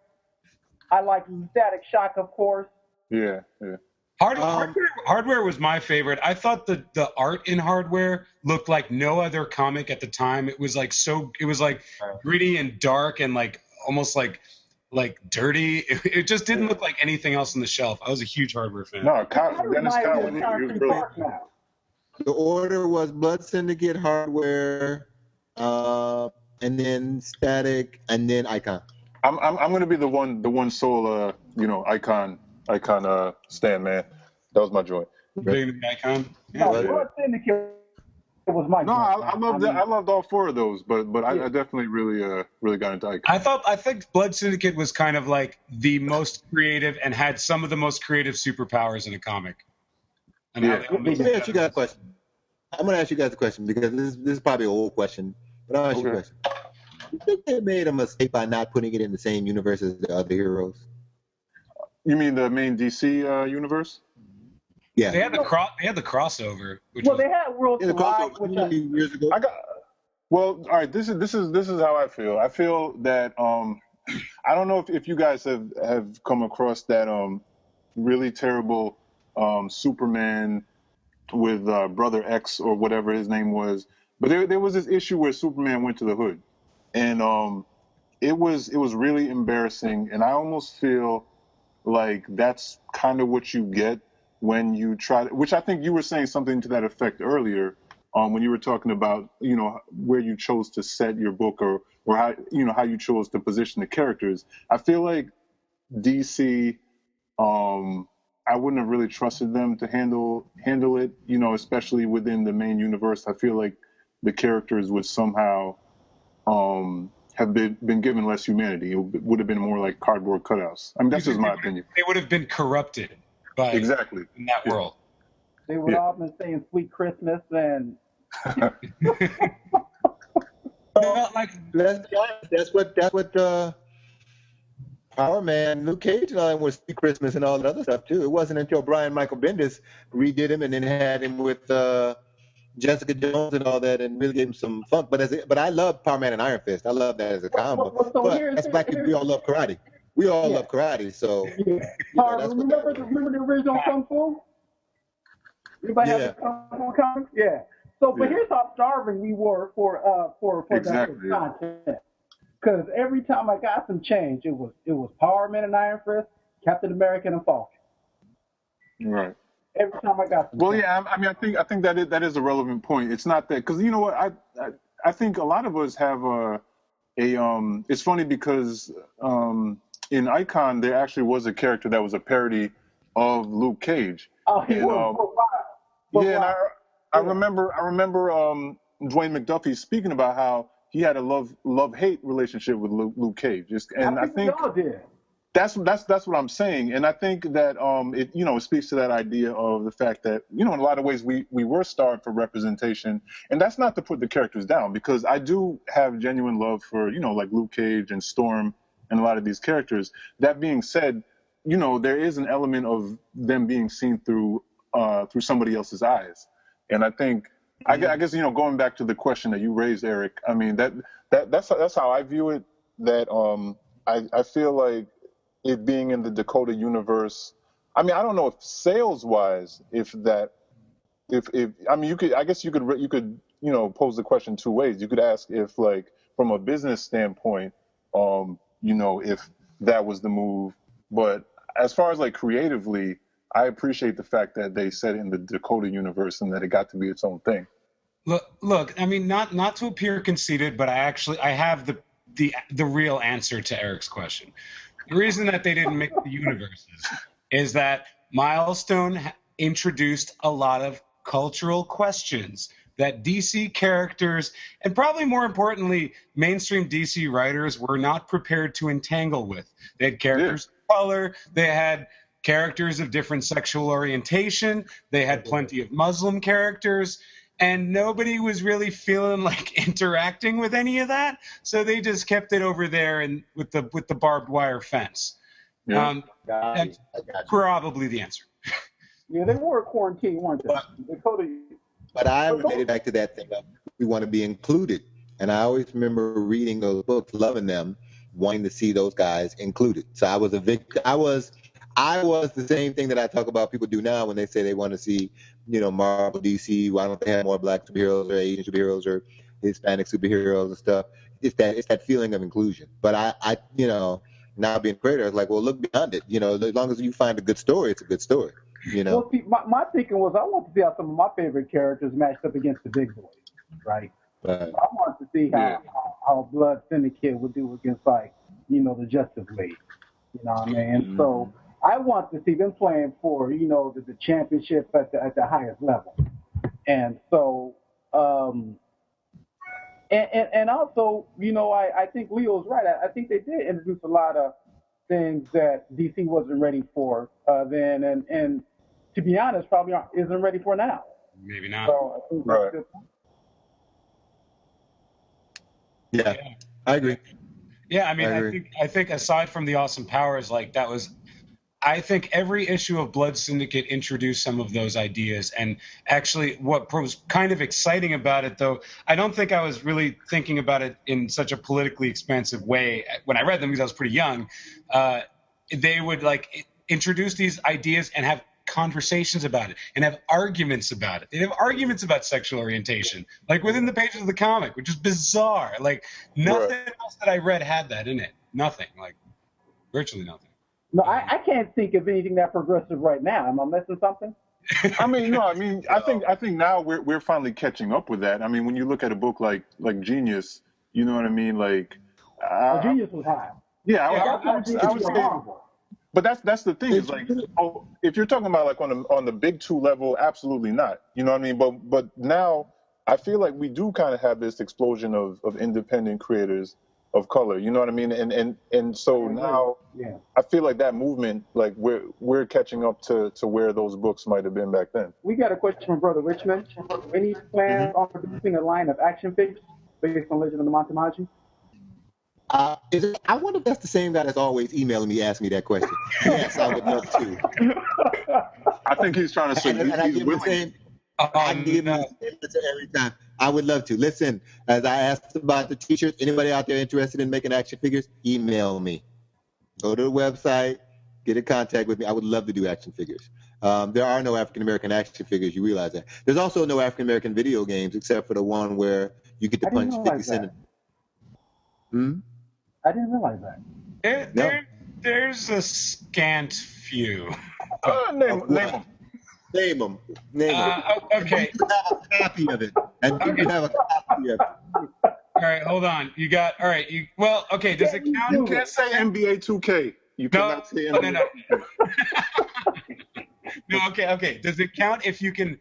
I liked Static Shock, of course. Yeah. Hardware was my favorite. I thought the art in Hardware looked like no other comic at the time. It was like gritty and dark and like almost like dirty. It just didn't look like anything else on the shelf. I was a huge Hardware fan. No, Dennis Cowan, he was brilliant. The order was Blood Syndicate, Hardware, and then Static, and then Icon. I'm going to be the one sole Icon stand man. That was my joint. Being the Icon. No, Blood Syndicate was my. No, I loved all four of those, but I definitely really got into Icon. I think Blood Syndicate was kind of like the most creative and had some of the most creative superpowers in a comic. Let me ask you guys a question. I'm going to ask you guys a question because this is probably an old question, but I'll ask you a question. You think they made a mistake by not putting it in the same universe as the other heroes? You mean the main DC universe? Yeah. They had the crossover. They had World the crossover years ago. All right. This is how I feel. I feel that I don't know if you guys have come across that really terrible Superman with Brother X or whatever his name was, but there was this issue where Superman went to the hood, and it was really embarrassing, and I almost feel like that's kind of what you get when you try, which I think you were saying something to that effect earlier, when you were talking about where you chose to set your book or how how you chose to position the characters. I feel like DC. I wouldn't have really trusted them to handle it, especially within the main universe. I feel like the characters would somehow have been given less humanity. It would have been more like cardboard cutouts. I mean, that's just my opinion. They would have been corrupted by in that world. They would all been saying "Sweet Christmas" and. Let's be honest. That's what. Power Man, Luke Cage, and all that was Christmas and all that other stuff too. It wasn't until Brian Michael Bendis redid him and then had him with Jessica Jones and all that, and really gave him some funk. But I love Power Man and Iron Fist. I love that as a combo. But that's black people. We all love karate. We all love karate. So remember the original Kung Fu? Anybody have the Kung Fu comics? Yeah. So, but here's how starving we were for that content. Because every time I got some change, it was Power Man and Iron Fist, Captain America and Falcon. Right. Every time I got some. Well, yeah, I mean, I think that is a relevant point. It's not that because you know what I think a lot of us have it's funny because in Icon there actually was a character that was a parody of Luke Cage. Oh, he was. And I remember Dwayne McDuffie speaking about how he had a love-hate relationship with Luke Cage. I think we all did. That's what I'm saying, and I think that it speaks to that idea of the fact that in a lot of ways we were starved for representation, and that's not to put the characters down because I do have genuine love for like Luke Cage and Storm and a lot of these characters. That being said, there is an element of them being seen through somebody else's eyes, and I think. I guess going back to the question that you raised, Eric. I mean that's how I view it. That I feel like it being in the Dakota universe, I mean, I don't know if sales wise, if I mean, I guess you could pose the question two ways. You could ask if, like, from a business standpoint, if that was the move. But as far as like creatively, I appreciate the fact that they set it in the Dakota universe and that it got to be its own thing. Look. I mean, not to appear conceited, but I have the real answer to Eric's question. The reason that they didn't mix the universes is that Milestone introduced a lot of cultural questions that DC characters, and probably more importantly, mainstream DC writers were not prepared to entangle with. They had characters of color, they had characters of different sexual orientation, they had plenty of Muslim characters, and nobody was really feeling like interacting with any of that, so they just kept it over there and with the barbed wire fence. Yeah. That's probably the answer. Yeah, they were quarantined, weren't they? But I related back to that thing of we want to be included. And I always remember reading those books, loving them, wanting to see those guys included. So I was a victim. I was the same thing that I talk about people do now when they say they want to see, Marvel, DC, why don't they have more black superheroes or Asian superheroes or Hispanic superheroes and stuff. It's that feeling of inclusion. But I now being a creator, I was like, well, look beyond it. As long as you find a good story, it's a good story. Well, see, my thinking was I want to see how some of my favorite characters matched up against the big boys, right? So I wanted to see how Blood Syndicate would do against, like, the Justice League. You know what I mean? And so I want to see them playing for, the championship at the highest level. And so, and also, I think Leo's right. I think they did introduce a lot of things that DC wasn't ready for then, and to be honest, probably isn't ready for now. Maybe not. So I think right. Yeah, I agree. Yeah, I mean, I think aside from the awesome powers, like that was, I think every issue of Blood Syndicate introduced some of those ideas. And actually, what was kind of exciting about it, though, I don't think I was really thinking about it in such a politically expansive way when I read them because I was pretty young. They would like introduce these ideas and have conversations about it and have arguments about it. They'd have arguments about sexual orientation, like within the pages of the comic, which is bizarre. Like nothing else that I read had that in it. Nothing, like virtually nothing. No, I can't think of anything that progressive right now. Am I missing something? I mean, no. I mean, I think now we're finally catching up with that. I mean, when you look at a book like Genius, you know what I mean? Like, Genius was high. Yeah, I would say. But that's the thing is like, if you're talking about like on the big two level, absolutely not. You know what I mean? But now I feel like we do kind of have this explosion of independent creators of color. You know what I mean? And so now I feel like that movement, like we're catching up to where those books might have been back then. We got a question from Brother Richmond. Any plans on producing a line of action figures based on Legend of the Matamaji? I wonder if that's the same guy that's always emailing me, asking me that question. Yes, I would love to. I think he's trying to say he's willing. I give him the answer every time. I would love to. Listen, as I asked about the t-shirts, anybody out there interested in making action figures, email me. Go to the website, get in contact with me. I would love to do action figures. There are no African-American action figures. You realize that. There's also no African-American video games except for the one where you get to punch 50 Cent. I didn't realize that. There's a scant few. Name them. Okay. You have a copy of it. And you have a copy of it. All right, hold on. All right. Okay. Does it count? You can't say NBA 2K. You cannot say NBA. No. No. Okay. Does it count if you can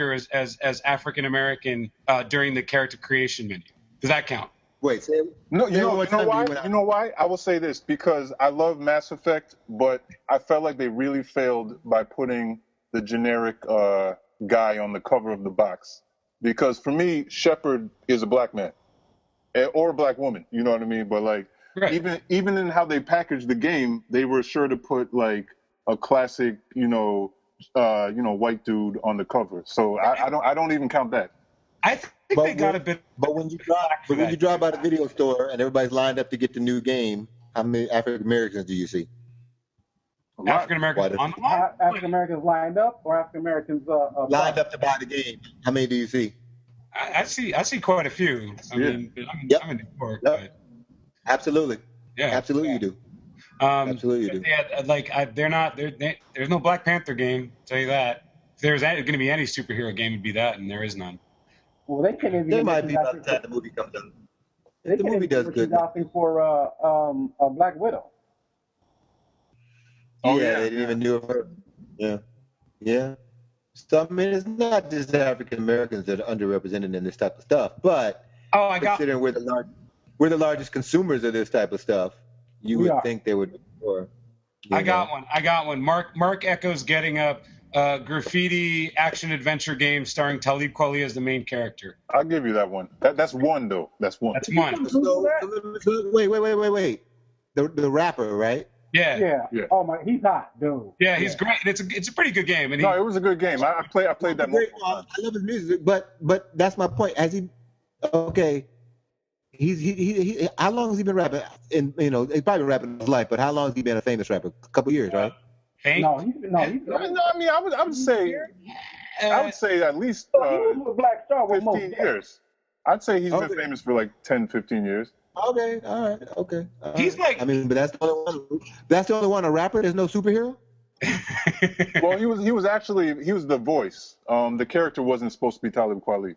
as African American during the character creation menu? Does that count? Wait, say it. No, you know why? You know why? I will say this because I love Mass Effect, but I felt like they really failed by putting the generic guy on the cover of the box. Because for me, Shepard is a black man or a black woman. You know what I mean? But like, even in how they packaged the game, they were sure to put like a classic, white dude on the cover. So I don't even count that. I think they got a bit. But when you drive by the video store and everybody's lined up to get the new game, how many African Americans do you see? African Americans on the line? African Americans lined up or African Americans lined up to buy the game. How many do you see? I see quite a few. I mean, I'm in New York, Yep. but Absolutely. yeah, Absolutely, you do. Absolutely, you do. Yeah, there's no Black Panther game. I'll tell you that. If there's going to be any superhero game, it'd be that, and there is none. Well, they can't even. There might be by the time the movie comes out. They The can't movie even does good. merchandising for a Black Widow. Oh, Yeah, yeah, they didn't yeah. even do it for. Yeah. So I mean, it's not just African Americans that are underrepresented in this type of stuff, but considering we're the largest consumers of this type of stuff, you would think they would be more. I got one. Mark Echo's Getting Up, graffiti action adventure game starring Talib Kweli as the main character. I'll give you that one. That's one though. That's one. That's one. So, wait. The rapper, right? Yeah. Oh my, he's hot, dude. Yeah, he's great. And it's a pretty good game. And No, it was a good game. I played that multiple times. I love his music, but that's my point. He how long has he been rapping? And he's probably been rapping his life, but how long has he been a famous rapper? A couple years, right? No, he's No, I mean, I would say at least he was with Black Star with 15 years. I'd say he's been famous for like 10, 15 years. Okay, all right, okay. He's like, I mean, but that's the only one. That's the only one. A rapper. There's no superhero. Well, he was the voice. The character wasn't supposed to be Talib Kweli.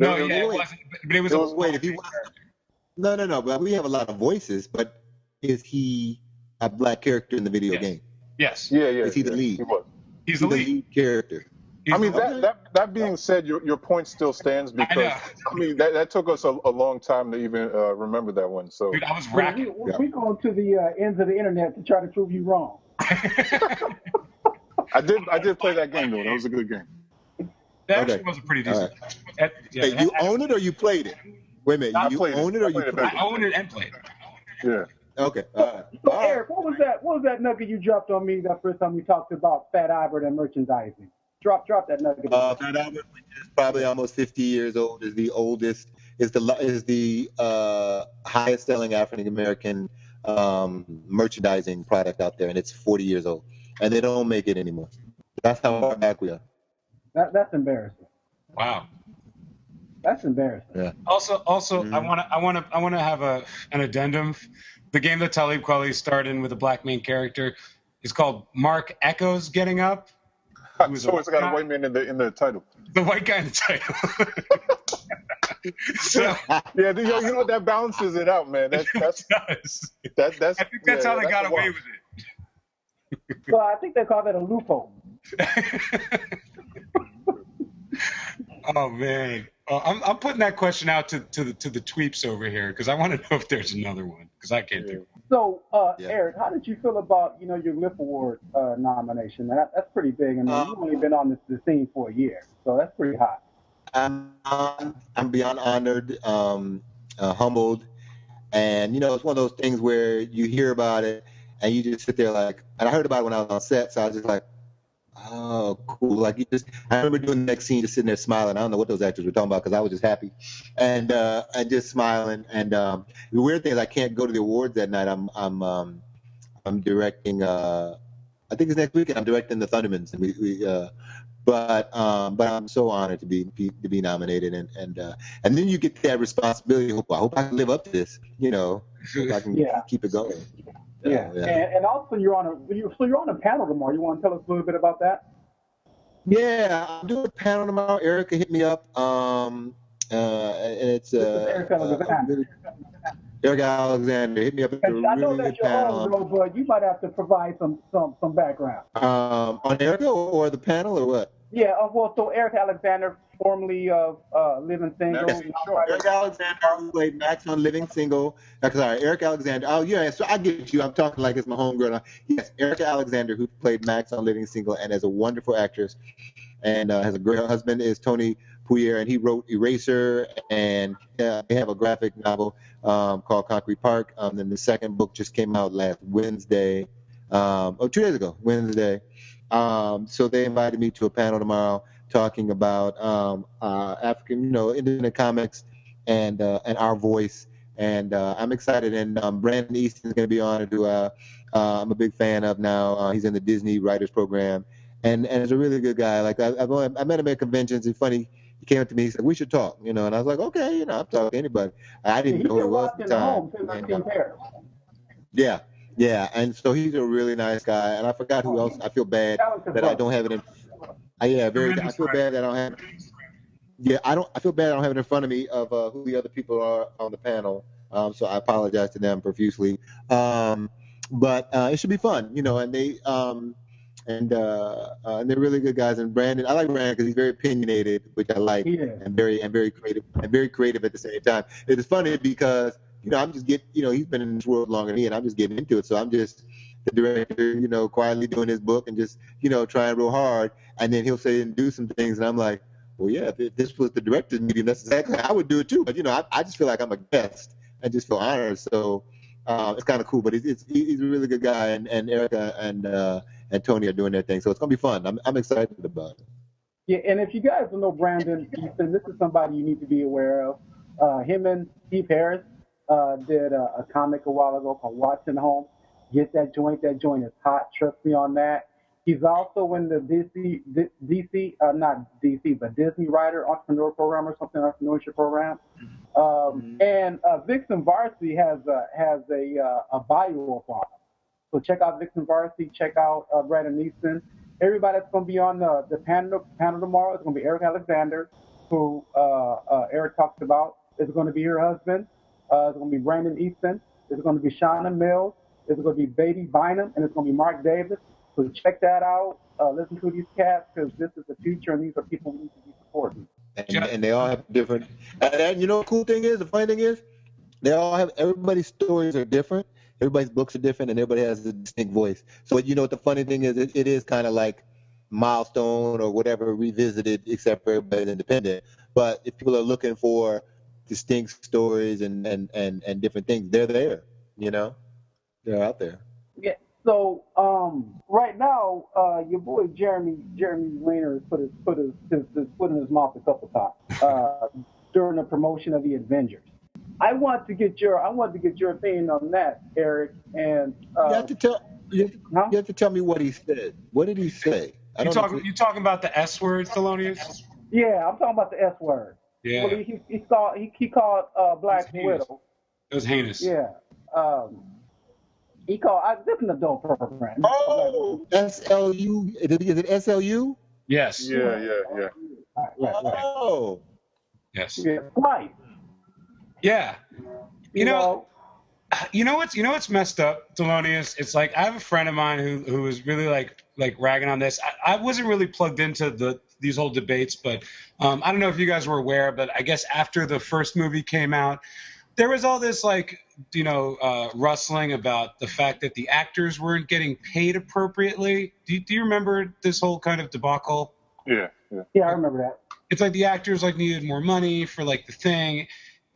No, it wasn't. But it was. If he. No. But we have a lot of voices. But is he a black character in the video game? Yes. Yeah. Is he the lead? He was. He's the lead character. I mean, that being said, your point still stands because I mean that took us a long time to even remember that one. So dude, I was racking. We going to the ends of the internet to try to prove you wrong. I did play that game though. That was a good game. That actually was a pretty decent. Right. You own it or you played it? Wait a minute. You own it or you played it? I own it and played it. Yeah. Okay. All right. So Eric, what was that nugget you dropped on me that first time we talked about Fat Albert and merchandising? Drop that nugget. Fat Albert, which is probably almost 50 years old, is the oldest, is the highest selling African American merchandising product out there, and it's 40 years old, and they don't make it anymore. That's how far back we are. That's embarrassing. Wow. That's embarrassing. Yeah. Also, I want to have an addendum. The game that Talib Kweli starred in with a black main character is called Mark Echo's Getting Up. So it's got a white man in the title. The white guy in the title. So, yeah, you know what, that balances it out, man. That's I think that's how they got away with it. Well, I think they call that a loophole. Oh man, I'm putting that question out to the tweeps over here because I want to know if there's another one because I can't think. So, Eric, how did you feel about your Glyph Award nomination? That's pretty big. I mean, you've only been on the scene for a year, so that's pretty hot. I'm beyond honored, humbled, and it's one of those things where you hear about it and you just sit there like. And I heard about it when I was on set, so I was just like, oh, cool. Like I remember doing the next scene, just sitting there smiling. I don't know what those actors were talking about because I was just happy, and just smiling. And the weird thing is I can't go to the awards that night. I'm directing. I think it's next weekend. I'm directing the Thundermans, and but I'm so honored to be nominated, and then you get that responsibility. I hope I can live up to this. Hope I can keep it going. Yeah. And also you're on a panel tomorrow. You want to tell us a little bit about that? Yeah, I'm doing a panel tomorrow. Erica hit me up. And it's Erica Alexander hit me up. I know that's your own, bro, but you might have to provide some background. On Erica or the panel or what? Yeah, so Erica Alexander, formerly of Living Single. Sure. Erica Alexander, who played Max on Living Single. Sorry, Erica Alexander. Oh, yeah, so I get you. I'm talking like it's my homegirl. Yes, Erica Alexander, who played Max on Living Single and is a wonderful actress and has a great husband, is Tony Pouyer, and he wrote Eraser, and they have a graphic novel called Concrete Park. Then the second book just came out last Wednesday, 2 days ago, Wednesday. So they invited me to a panel tomorrow talking about African, independent comics and our voice. And I'm excited. And Brandon Easton is going to be honored, who I'm a big fan of now. He's in the Disney Writers Program, and is a really good guy. Like I met him at conventions. It's funny. He came up to me. He said, "We should talk," and I was like, "Okay, I'm talking to anybody." I Yeah, didn't he's know who he been was at the watching the time. home since I've And, seen Paris. yeah, yeah, and so he's a really nice guy. And I forgot who else. I feel bad Talented that I brother. don't have it in. Yeah, very. I Tremendous feel writer. bad that I don't have. Yeah, I feel bad I don't have it in front of me of who the other people are on the panel. So I apologize to them profusely. But it should be fun, and they and they're really good guys. And Brandon, I like Brandon because he's very opinionated, which I like, He is. and very creative at the same time. It is funny because I'm just he's been in this world longer than me, and I'm just getting into it. So I'm just the director, quietly doing his book and just trying real hard, and then he'll say and do some things, and I'm like, well, yeah, if this was the director's medium, that's exactly how I would do it too. But I just feel like I'm a guest. I just feel honored. So it's kind of cool. But he's a really good guy, and Erica and Tony are doing their thing. So it's gonna be fun. I'm excited about it. Yeah, and if you guys don't know Brandon Easton, this is somebody you need to be aware of. Him and Steve Harris did a comic a while ago called Watching Home. Get that joint. That joint is hot. Trust me on that. He's also in the not DC, but Disney Writer Entrepreneur Program or something, entrepreneurship program. And Vixen Varsity has a bio of him. So check out Vixen Varsity. Check out Brandon Easton. Everybody that's going to be on the panel tomorrow is going to be Eric Alexander, who Eric talked about. It's going to be her husband. It's going to be Brandon Easton. It's going to be Shauna Mills. It's going to be Beatty Bynum, and it's going to be Mark Davis. So check that out. Listen to these cats because this is the future, and these are people we need to be supporting. And they all have different. And the cool thing is, the funny thing is, everybody's stories are different. Everybody's books are different, and everybody has a distinct voice. So what the funny thing is, it is kind of like Milestone or whatever revisited, except for everybody's independent. But if people are looking for distinct stories and different things, they're there. They're out there. Yeah. So right now, your boy Jeremy Rayner has put his foot in his mouth a couple times during the promotion of the Avengers. I want to get your opinion on that, Eric. And you have to tell me what he said. What did he say? You talking about the S word, Thelonious? Yeah, I'm talking about the S word. Yeah. Well, he called Black Widow. It was heinous. Yeah. He called. This is an adult program. Oh, SLU. Is it SLU? Yes. Yeah. Right. Oh. Yes. Yeah. Right. Yeah. You know what's messed up, Thelonious? It's like I have a friend of mine who was really like ragging on this. I wasn't really plugged into these whole debates, but I don't know if you guys were aware, but I guess after the first movie came out, there was all this rustling about the fact that the actors weren't getting paid appropriately. Do you remember this whole kind of debacle? Yeah. Yeah, I remember that. It's like the actors needed more money for the thing,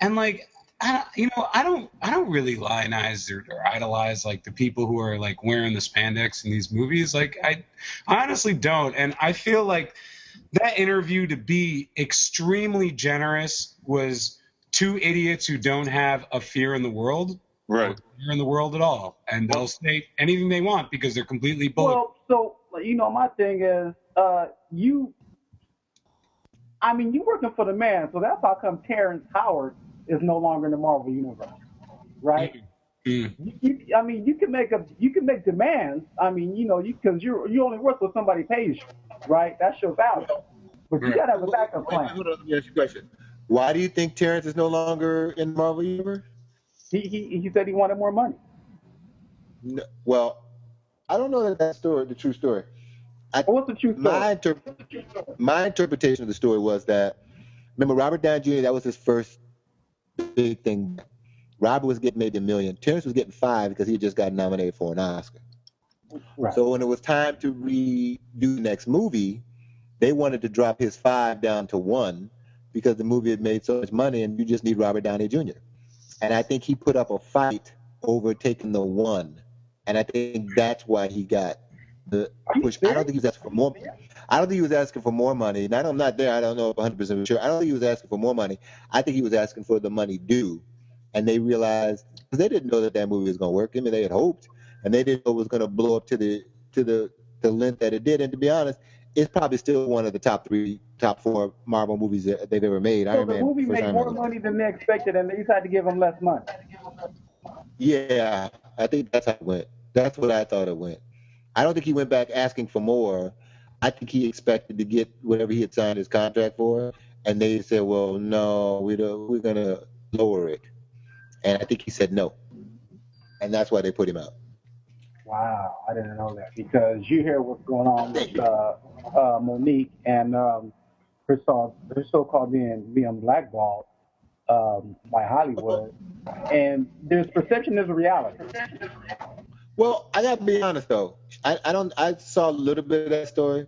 and I don't really lionize or idolize the people who are wearing the spandex in these movies. I honestly don't, and I feel like that interview, to be extremely generous, was two idiots who don't have a fear in the world, right? Or fear in the world at all, and they'll say anything they want because they're completely bulletproof. Well, so my thing is, you working for the man, so that's how come Terrence Howard is no longer in the Marvel universe, right? Mm-hmm. You can make demands. Because you only work what somebody pays you, right? That's your value. But you gotta have a backup plan. Hold on, let me ask you a question. Why do you think Terrence is no longer in the Marvel universe? He said he wanted more money. No, well, I don't know that that's the true story. What's the true story? My interpretation of the story was that, remember Robert Downey Jr., that was his first big thing. Robert was getting maybe $1 million. Terrence was getting $5 million because he had just got nominated for an Oscar. Right. So when it was time to redo the next movie, they wanted to drop his $5 million down to $1 million because the movie had made so much money and you just need Robert Downey Jr. And I think he put up a fight over taking the $1 million. And I think that's why he got the push. I don't think he was asking for more. I don't think he was asking for more money. And I'm not there. I don't know if 100% sure. I don't think he was asking for more money. I think he was asking for the money due. And they realized, because they didn't know that movie was going to work. They had hoped. and they didn't know it was going to blow up to the length that it did. And to be honest, it's probably still one of the top four Marvel movies that they've ever made. So Iron the Man, movie first made Iron more Man was- money than they expected, and they decided to give them less money. Yeah, I think that's how it went. That's what I thought it went. I don't think he went back asking for more. I think he expected to get whatever he had signed his contract for, and they said, "Well, no, we're going to lower it." And I think he said no, and that's why they put him out. Wow, I didn't know that, because you hear what's going on with Monique and her so-called being blackballed by Hollywood, and there's perception is a reality. Well, I got to be honest though. I saw a little bit of that story.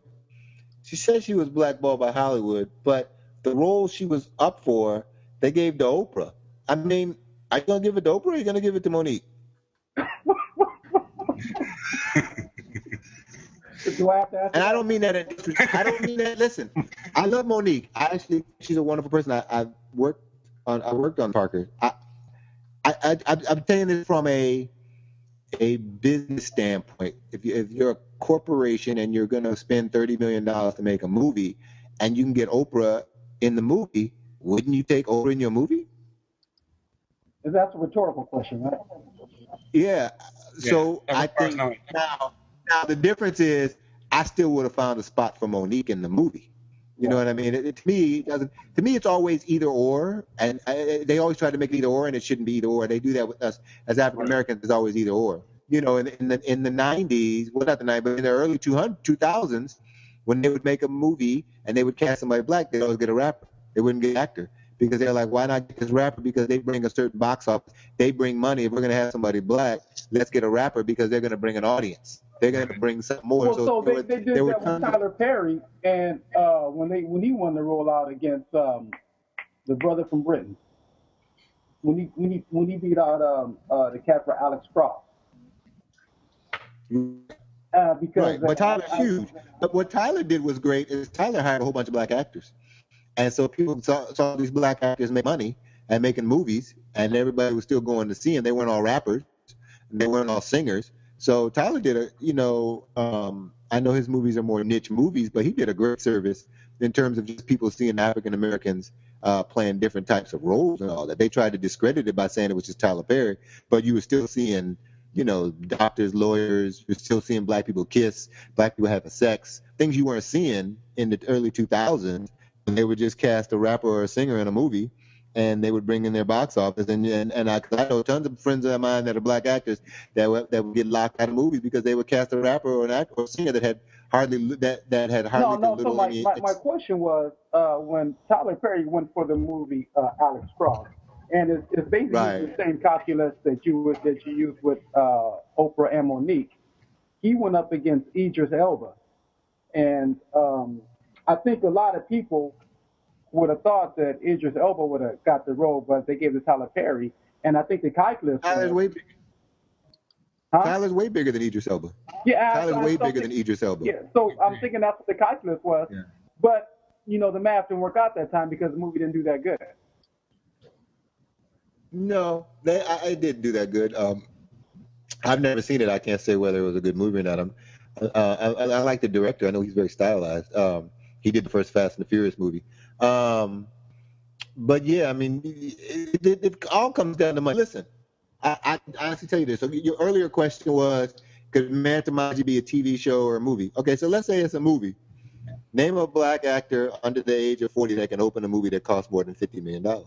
She said she was blackballed by Hollywood, but the role she was up for, they gave to Oprah. I mean, are you gonna give it to Oprah, or are you gonna give it to Monique? Do I have to ask? And I don't mean that. I don't mean that. Listen, I love Monique. She's a wonderful person. I worked on Parker. I'm saying this from a business standpoint. If you're a corporation and you're going to spend $30 million to make a movie, and you can get Oprah in the movie, wouldn't you take Oprah in your movie? That's a rhetorical question, right? Yeah. So I think now the difference is I still would have found a spot for Monique in the movie. You know what I mean? To me, it's always either or, and they always try to make it either or, and it shouldn't be either or. They do that with us as African Americans. It's always either or. You know, in the 90s, well, not the 90s, but in the early 2000s, when they would make a movie and they would cast somebody black, they'd always get a rapper. They wouldn't get an actor, because they're like, why not get this rapper? Because they bring a certain box office. They bring money. If we're going to have somebody black, let's get a rapper, because they're going to bring an audience. They're going to bring something more. Well, so they did that with Tyler Perry, and when he won the role out against the brother from Britain, when he beat out the cat for Alex Cross. Because right, but Tyler's huge. But what Tyler did was great. Is Tyler hired a whole bunch of black actors, and so people saw these black actors make money and making movies, and everybody was still going to see them. They weren't all rappers, they weren't all singers. So Tyler did I know his movies are more niche movies, but he did a great service in terms of just people seeing African Americans playing different types of roles and all that. They tried to discredit it by saying it was just Tyler Perry, but you were still seeing, doctors, lawyers. You're still seeing black people kiss, black people having sex, things you weren't seeing in the early 2000s when they would just cast a rapper or a singer in a movie, and they would bring in their box office. And I know tons of friends of mine that are black actors that would get locked out of movies because they would cast a rapper or an actor or a singer that had hardly No. So my question was when Tyler Perry went for the movie Alex Cross, and it's basically the same calculus that you used with Oprah and Monique. He went up against Idris Elba, and I think a lot of people would have thought that Idris Elba would have got the role, but they gave it to Tyler Perry, and I think the calculus. Tyler's way bigger. Huh? Tyler's way bigger than Idris Elba. Yeah, Tyler's way bigger than Idris Elba. Yeah, so I'm thinking that's what the calculus was, but the math didn't work out that time because the movie didn't do that good. No, I didn't do that good. I've never seen it. I can't say whether it was a good movie or not. I like the director. I know he's very stylized. He did the first Fast and the Furious movie. But yeah, I mean, it all comes down to money. Listen, I honestly tell you this. So your earlier question was, could Mantomaji be a TV show or a movie? Okay, so let's say it's a movie. Name a black actor under the age of 40 that can open a movie that costs more than $50 million.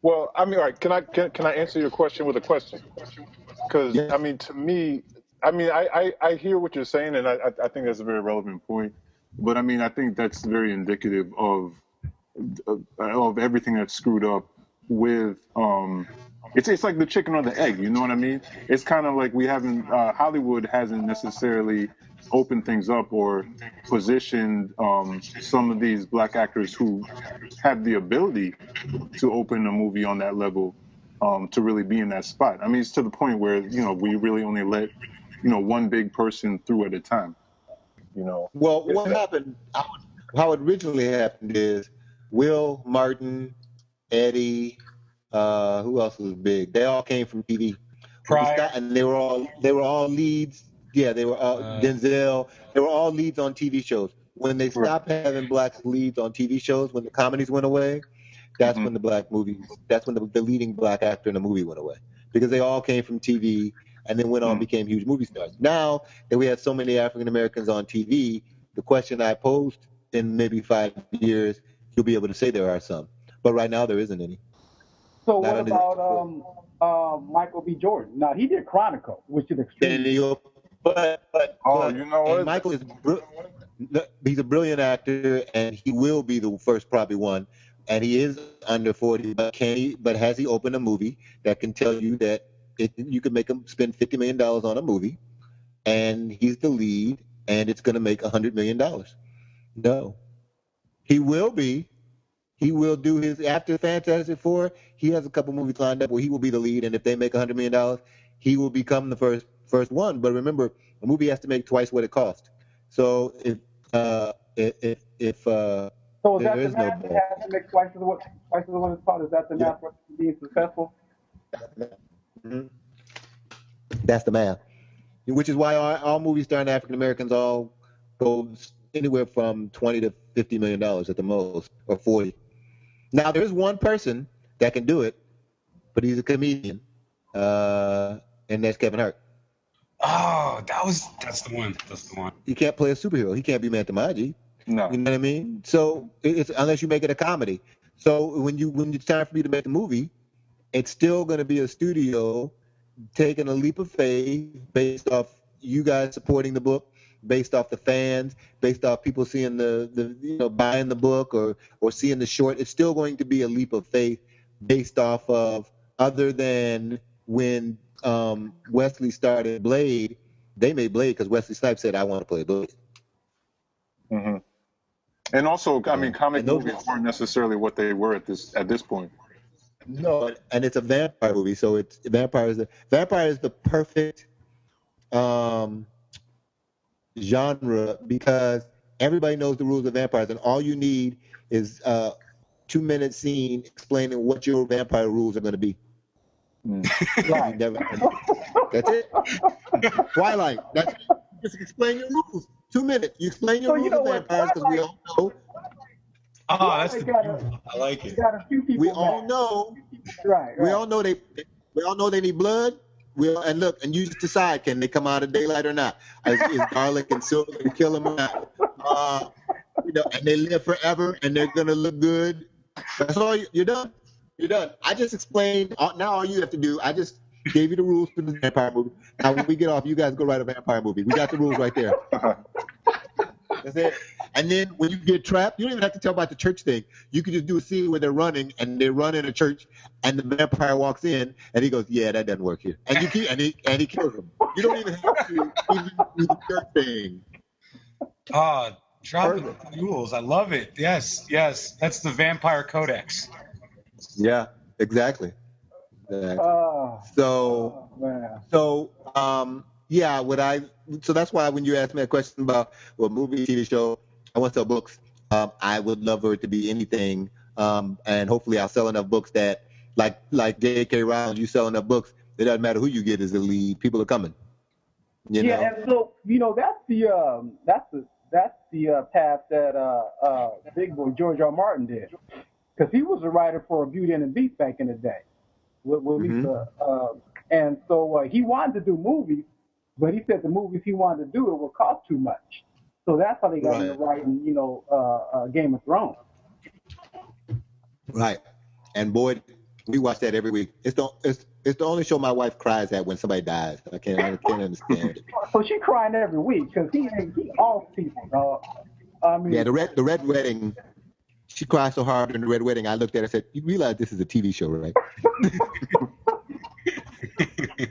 Well, I mean, all right. Can I answer your question with a question? Because I mean, to me, I hear what you're saying, and I think that's a very relevant point. But I mean, I think that's very indicative of everything that's screwed up with. It's like the chicken or the egg. You know what I mean? It's kind of like we haven't Hollywood hasn't necessarily opened things up or positioned some of these black actors who have the ability to open a movie on that level to really be in that spot. I mean, it's to the point where we really only let one big person through at a time. Well, what happened? How it originally happened is Will, Martin, Eddie, who else was big? They all came from TV. Pryor. And they were all leads. Yeah, they were all Denzel. They were all leads on TV shows. When they stopped having black leads on TV shows, when the comedies went away, that's when the black movies. That's when the leading black actor in a movie went away, because they all came from TV and then went on and became huge movie stars. Now that we have so many African Americans on TV, the question I posed in maybe 5 years, you'll be able to say there are some, but right now there isn't any. So what about Michael B. Jordan? Now he did Chronicle, which is extreme. But you know what? Michael is he's a brilliant actor, and he will be the first probably one. And he is under 40, but has he opened a movie that can tell you that you can make him spend $50 million on a movie, and he's the lead, and it's going to make $100 million? No. He will be. He will do his, after Fantastic Four, he has a couple movies lined up where he will be the lead, and if they make $100 million, he will become the first one. But remember, a movie has to make twice what it cost. So if so is that the math that has to make twice as what it's called? Is that the math for being successful? Mm-hmm. That's the math. Which is why all movies starring African Americans all go anywhere from $20 to $50 million at the most, or 40. Now there's one person that can do it, but he's a comedian, and that's Kevin Hart. Oh, that's the one. That's the one. He can't play a superhero. He can't be Mantamaji. No. You know what I mean? So it's unless you make it a comedy. So when it's time for me to make the movie, it's still going to be a studio taking a leap of faith based off you guys supporting the book, based off the fans, based off people seeing the buying the book or seeing the short. It's still going to be a leap of faith based off of, other than when Wesley started Blade, they made Blade because Wesley Snipes said, I want to play Blade. Mm-hmm. And also, I mean, comic movies weren't necessarily what they were at this point. No, and it's a vampire movie, so vampire is the perfect genre, because everybody knows the rules of vampires, and all you need is a 2-minute scene explaining what your vampire rules are going to be. Right. That's it. Twilight. That's it. Just explain your rules. 2 minutes. You explain your rules of vampires, because we all know. Oh, that's I like it. Got a few people we all know. Right. We all know they need blood. And look, and you just decide, can they come out of daylight or not? Is garlic and silver going to kill them or not? And they live forever, and they're going to look good. That's all. You're done. You're done. I just explained. Now all you have to do, I just gave you the rules for the vampire movie. Now when we get off, you guys go write a vampire movie. We got the rules right there. That's it. And then when you get trapped, you don't even have to tell about the church thing. You can just do a scene where they're running, and they run in a church, and the vampire walks in, and he goes, "Yeah, that doesn't work here." And he kills him. You don't even have to even do the church thing. Dropping the rules. I love it. Yes. That's the Vampire Codex. Yeah, exactly. So that's why when you asked me a question about movie, TV show, I want to sell books. I would love for it to be anything, and hopefully I'll sell enough books that, like J.K. Rowling, you sell enough books, it doesn't matter who you get as the lead, people are coming. You know? And so that's the path that Big Boy George R. Martin did, because he was a writer for Beauty and the Beast back in the day. And so he wanted to do movies, but he said the movies he wanted to do, it would cost too much. So that's how they got into writing, Game of Thrones. Right. And boy, we watch that every week. It's the only show my wife cries at when somebody dies. I can't understand it. So she crying every week because he off people, dog. I mean, the Red Wedding. She cried so hard in the Red Wedding. I looked at her and said, "You realize this is a TV show, right?"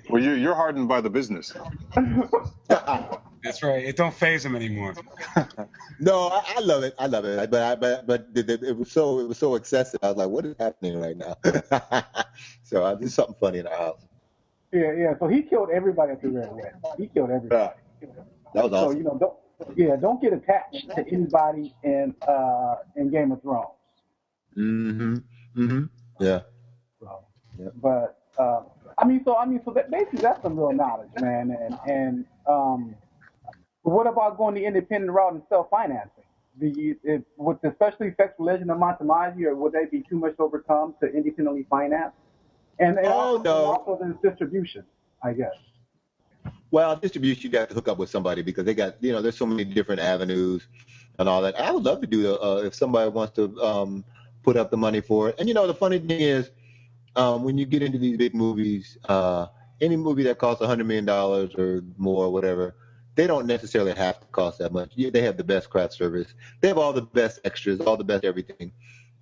Well, you're hardened by the business. That's right. It don't faze him anymore. No, I love it. I love it. But it was so excessive. I was like, what is happening right now? So there's something funny in the house. Yeah. So he killed everybody at the Red Wedding. He killed everybody. That was awesome. So don't get attached to anybody in Game of Thrones. Mm-hmm. Mm-hmm. Yeah. So, yeah. But I I mean, so that, basically that's some real knowledge, man. What about going the independent route and self-financing? With the special effects for Legend of Montemaji, or would they be too much to overcome to independently finance? And also there's distribution, I guess. Well, distribution, you got to hook up with somebody because they got, there's so many different avenues and all that. I would love to do if somebody wants to put up the money for it. And, the funny thing is, when you get into these big movies, any movie that costs $100 million or more, whatever, they don't necessarily have to cost that much. They have the best craft service. They have all the best extras, all the best everything.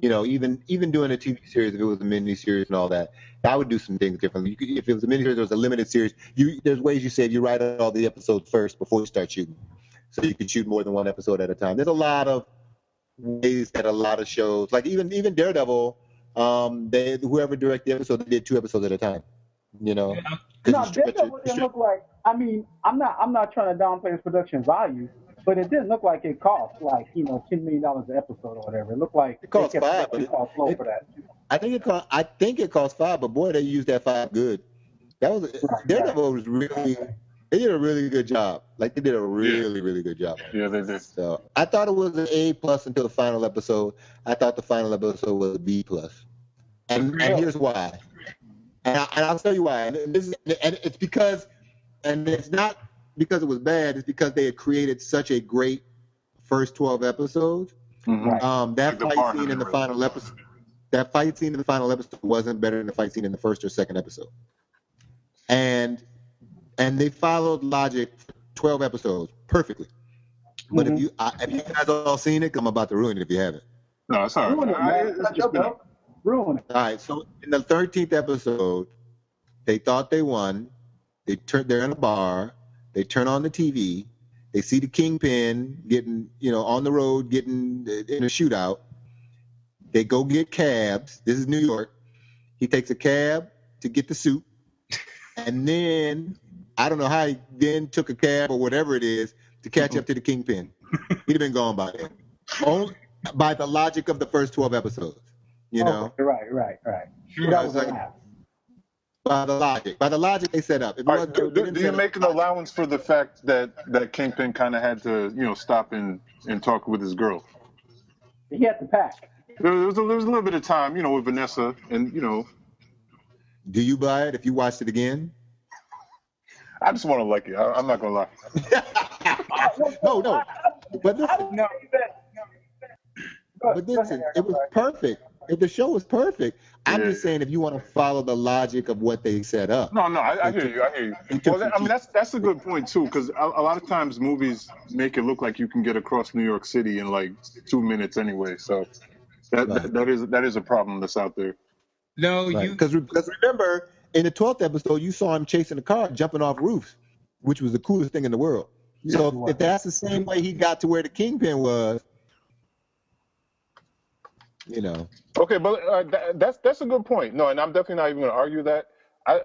Even doing a TV series, if it was a mini series and all that, I would do some things differently. If it was a mini series, it was a limited series. There's ways you save. You write all the episodes first before you start shooting, so you can shoot more than one episode at a time. There's a lot of ways that a lot of shows, like even Daredevil, whoever directed the episode, they did 2 episodes at a time. No, Daredevil didn't look like. I mean, I'm not trying to downplay its production value, but it didn't look like it cost like $10 million an episode or whatever. It looked like it cost $5. For that. I think it cost $5, but boy, they used that $5 good. Daredevil was really. They did a really good job. Like, they did a really good job. Yeah, they did. So I thought it was an A+ until the final episode. I thought the final episode was a B+. And here's why. And I'll tell you why. And it's because, and it's not because it was bad. It's because they had created such a great first 12 episodes. Mm-hmm. That fight scene in the final episode. That fight scene in the final episode wasn't better than the fight scene in the first or second episode. And they followed logic for 12 episodes perfectly. But if you guys all seen it, I'm about to ruin it if you haven't. No, it's all right. Ruin it. All right, so in the 13th episode, they thought they won. They're in a bar. They turn on the TV. They see the Kingpin getting, on the road, getting in a shootout. They go get cabs. This is New York. He takes a cab to get the suit. And then, I don't know how he then took a cab or whatever it is to catch up to the Kingpin. He'd have been gone by then. Only by the logic of the first 12 episodes. Okay, right. Sure, that was by the logic they set up. Do you make an allowance for the fact that Kingpin kind of had to, stop and talk with his girl? He had to pack. There was a little bit of time, with Vanessa, and Do you buy it if you watched it again? I just want to like it. I'm not gonna lie. No. But listen, it was perfect. If the show was perfect, I'm just saying if you want to follow the logic of what they set up. No, I hear you. Well, I mean, that's a good point too, because a lot of times movies make it look like you can get across New York City in like 2 minutes anyway. So that is a problem that's out there. No, because remember in the 12th episode you saw him chasing a car, jumping off roofs, which was the coolest thing in the world. So if that's the same way he got to where the Kingpin was, Okay, but that's a good point. No, and I'm definitely not even going to argue that.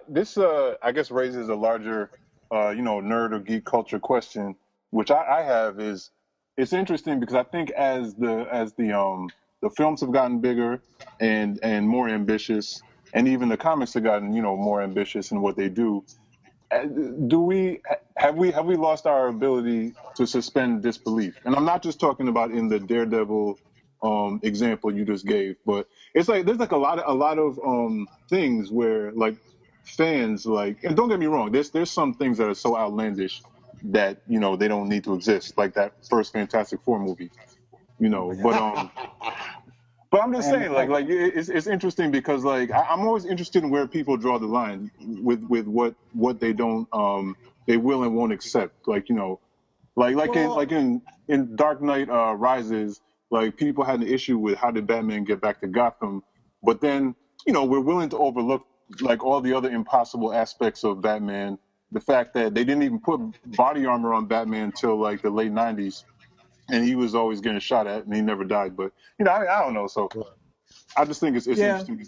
This I guess raises a larger, nerd or geek culture question, which I have is it's interesting because I think as the films have gotten bigger and more ambitious, and even the comics have gotten more ambitious in what they do. Have we lost our ability to suspend disbelief? And I'm not just talking about in the Daredevil example you just gave, but it's like there's like a lot of things where like fans like, and don't get me wrong, there's some things that are so outlandish that they don't need to exist, like that first Fantastic Four movie, but I'm just saying like it's interesting because like I'm always interested in where people draw the line with what they don't they will and won't accept, like in Dark Knight Rises. Like, people had an issue with how did Batman get back to Gotham, but then, we're willing to overlook, like, all the other impossible aspects of Batman. The fact that they didn't even put body armor on Batman until, like, the late 90s, and he was always getting shot at, and he never died. But, I don't know, so I just think it's interesting.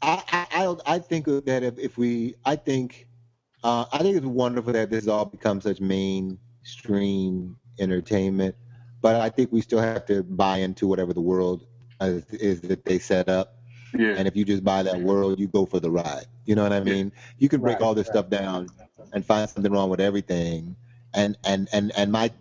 I think that I think it's wonderful that this has all become such mainstream entertainment. But I think we still have to buy into whatever the world is that they set up. Yeah. And if you just buy that world, you go for the ride. You know what I mean? You can break all this stuff down and find something wrong with everything. And my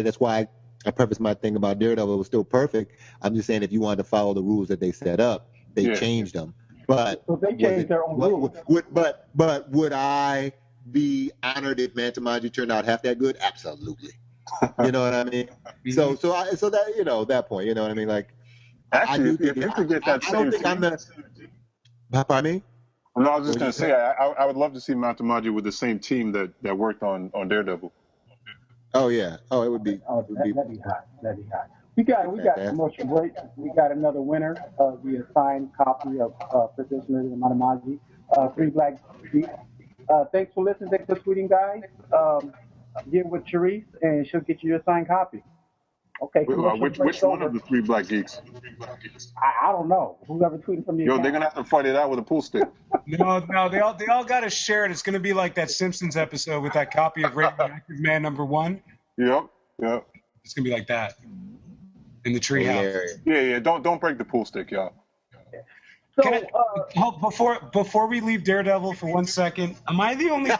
that's why I preface my thing about Daredevil was still perfect. I'm just saying if you wanted to follow the rules that they set up, they changed them. But So they changed their own rules. But would I be honored if Mantomaji turned out half that good? Absolutely. You know what I mean? So that that point, you know what I mean? Like, actually, I do think if you could get that I don't think I'm the. Pardon me? No, I was just going to say, I would love to see Mantomaji with the same team that worked on Daredevil. Oh yeah. Oh, it would be. That'd be hot. That'd be hot. We got commercial break. We got another winner of the signed copy of Physician of Manamaji, 3 Black Geeks. Thanks for listening. Thanks for tweeting, guys. Get with Charisse, and she'll get you your signed copy. Okay. Which one of the 3 Black Geeks? I don't know. Whoever tweeted from the Yo, account. they're gonna have to fight it out with a pool stick. No, they all got to share it. It's going to be like that Simpsons episode with that copy of Radioactive Man #1. Yep. It's going to be like that in the treehouse. Yeah. Don't break the pool stick, y'all. So before we leave Daredevil for 1 second, am I the only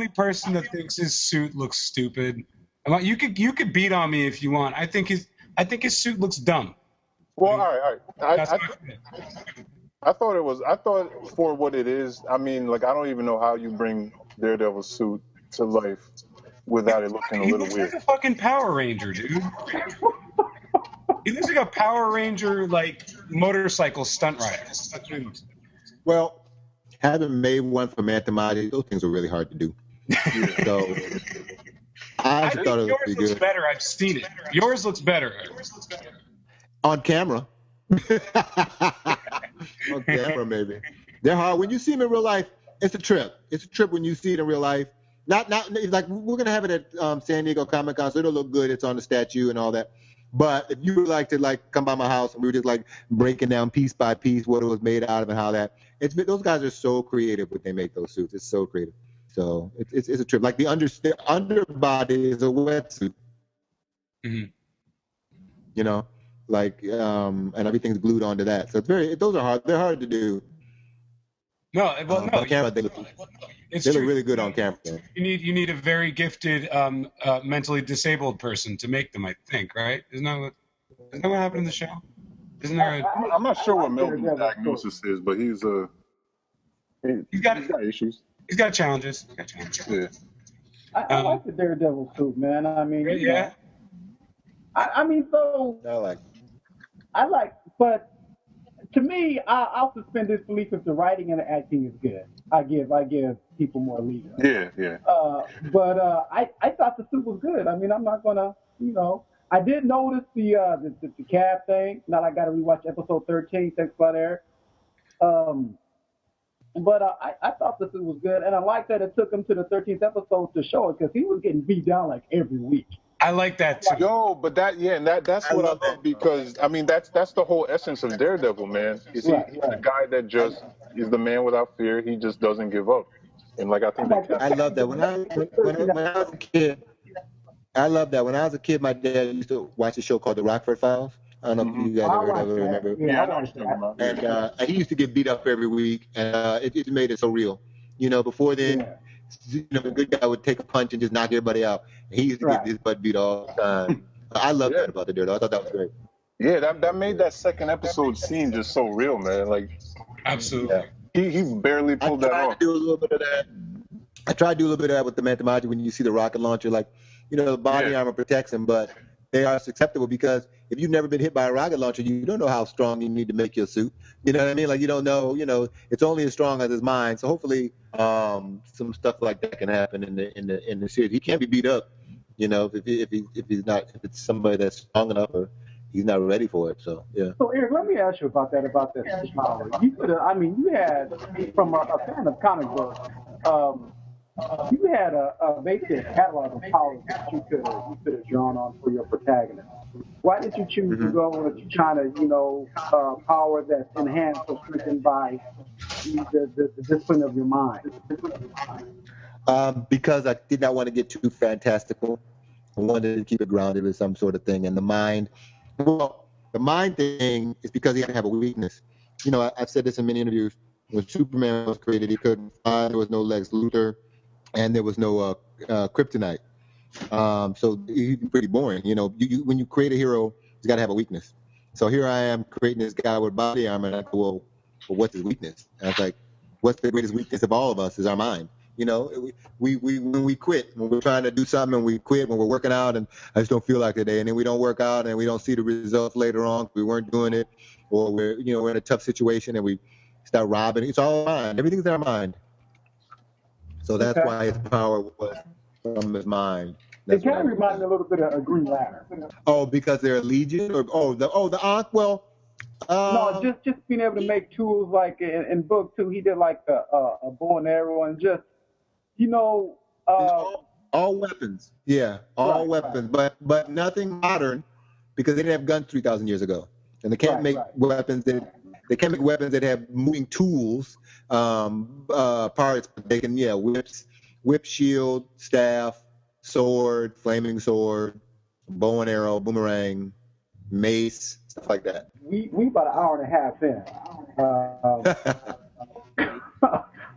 person that thinks his suit looks stupid? You could beat on me if you want. I think his suit looks dumb. Well, all right. I thought for what it is, I mean, like, I don't even know how you bring Daredevil's suit to life without it looking a little weird. He looks like a fucking Power Ranger, dude. He looks like a Power Ranger, like, motorcycle stunt rider. That's what he looks like. Well, having made one for Mantomaji, those things are really hard to do. So I thought it yours looks good. better. I've seen it. Yours looks better. On camera. On camera, maybe. They're hard. When you see them in real life, it's a trip. It's a trip when you see it in real life. Not like we're gonna have it at San Diego Comic-Con, so it'll look good. It's on the statue and all that. But if you would like to come by my house and we were just like breaking down piece by piece what it was made out of and how that, those guys are so creative when they make those suits. It's so creative. So it's a trip. Like the underbody is a wetsuit. Mm-hmm. You know, like and everything's glued onto that. So those are hard. They're hard to do. No, well, no. On camera, they look really good on camera. You need a very gifted, mentally disabled person to make them. I think, right? Isn't that what happened in the show? Isn't there? I'm not sure what Melvin's diagnosis is, but he's got issues. He's got challenges. Yeah. I like the Daredevil suit, man. I mean, yeah. I mean, so I like, but to me, I'll suspend disbelief if the writing and the acting is good. I give people more leeway. Yeah. But I thought the suit was good. I mean, I'm not gonna, I did notice the cab thing. Now I got to rewatch episode 13. Thanks for that, Eric. But I thought the suit was good, and I like that it took him to the 13th episode to show it because he was getting beat down like every week. I like that too. Yo, but that's what I love because I mean that's the whole essence of Daredevil, man. He's the guy that just is the man without fear. He just doesn't give up, and like I think I love that. When I was a kid, I love that. When I was a kid, my dad used to watch a show called The Rockford Files. I don't know if you guys ever remember. Yeah, I know. And he used to get beat up every week, and it made it so real. Before then, the good guy would take a punch and just knock everybody out. And he used to get his butt beat all the time. I love that about the Daredevil. I thought that was great. Yeah, that made that second episode scene just so real, man. Like, absolutely. He barely pulled that off. I tried to do a little bit of that with the Mantomaji when you see the rocket launcher. Like, the body armor protects him, but they are susceptible because if you've never been hit by a rocket launcher, you don't know how strong you need to make your suit. You know what I mean? Like, you don't know, it's only as strong as his mind. So hopefully some stuff like that can happen in the series. He can't be beat up, if it's somebody that's strong enough or he's not ready for it. So, yeah. So, Eric, let me ask you about that power. You had, from a fan of comic books, you had basically a catalog of powers that you could have drawn on for your protagonist. Why did you choose to go with China, power that's enhanced or strengthened by the discipline of your mind? Because I did not want to get too fantastical. I wanted to keep it grounded with some sort of thing. And the mind, well, The mind thing is because he had to have a weakness. You know, I've said this in many interviews. When Superman was created, he couldn't fly. There was no Lex Luthor, and there was no kryptonite. So he'd be pretty boring. You know, when you create a hero, he's got to have a weakness. So here I am creating this guy with body armor, and I go, well, what's his weakness? And I was like, what's the greatest weakness of all of us is our mind. You know, we when we quit, when we're trying to do something and we quit, when we're working out and I just don't feel like today, and then we don't work out and we don't see the results later on, we weren't doing it, or we're in a tough situation and we start robbing. It's all mind. Everything's in our mind. So that's why his power was from his mind. It kind of reminds me a little bit of a Green Lantern. Oh, because they're a legion, or the Ankh. Well, no, just being able to make tools like in book 2, he did like a bow and arrow and just all weapons. Yeah, all weapons, right. but nothing modern because they didn't have guns 3,000 years ago, and they can't make weapons that they can't make weapons that have moving tools parts. But they can whip, shield, staff, sword, flaming sword, bow and arrow, boomerang, mace, stuff like that. We about an hour and a half in.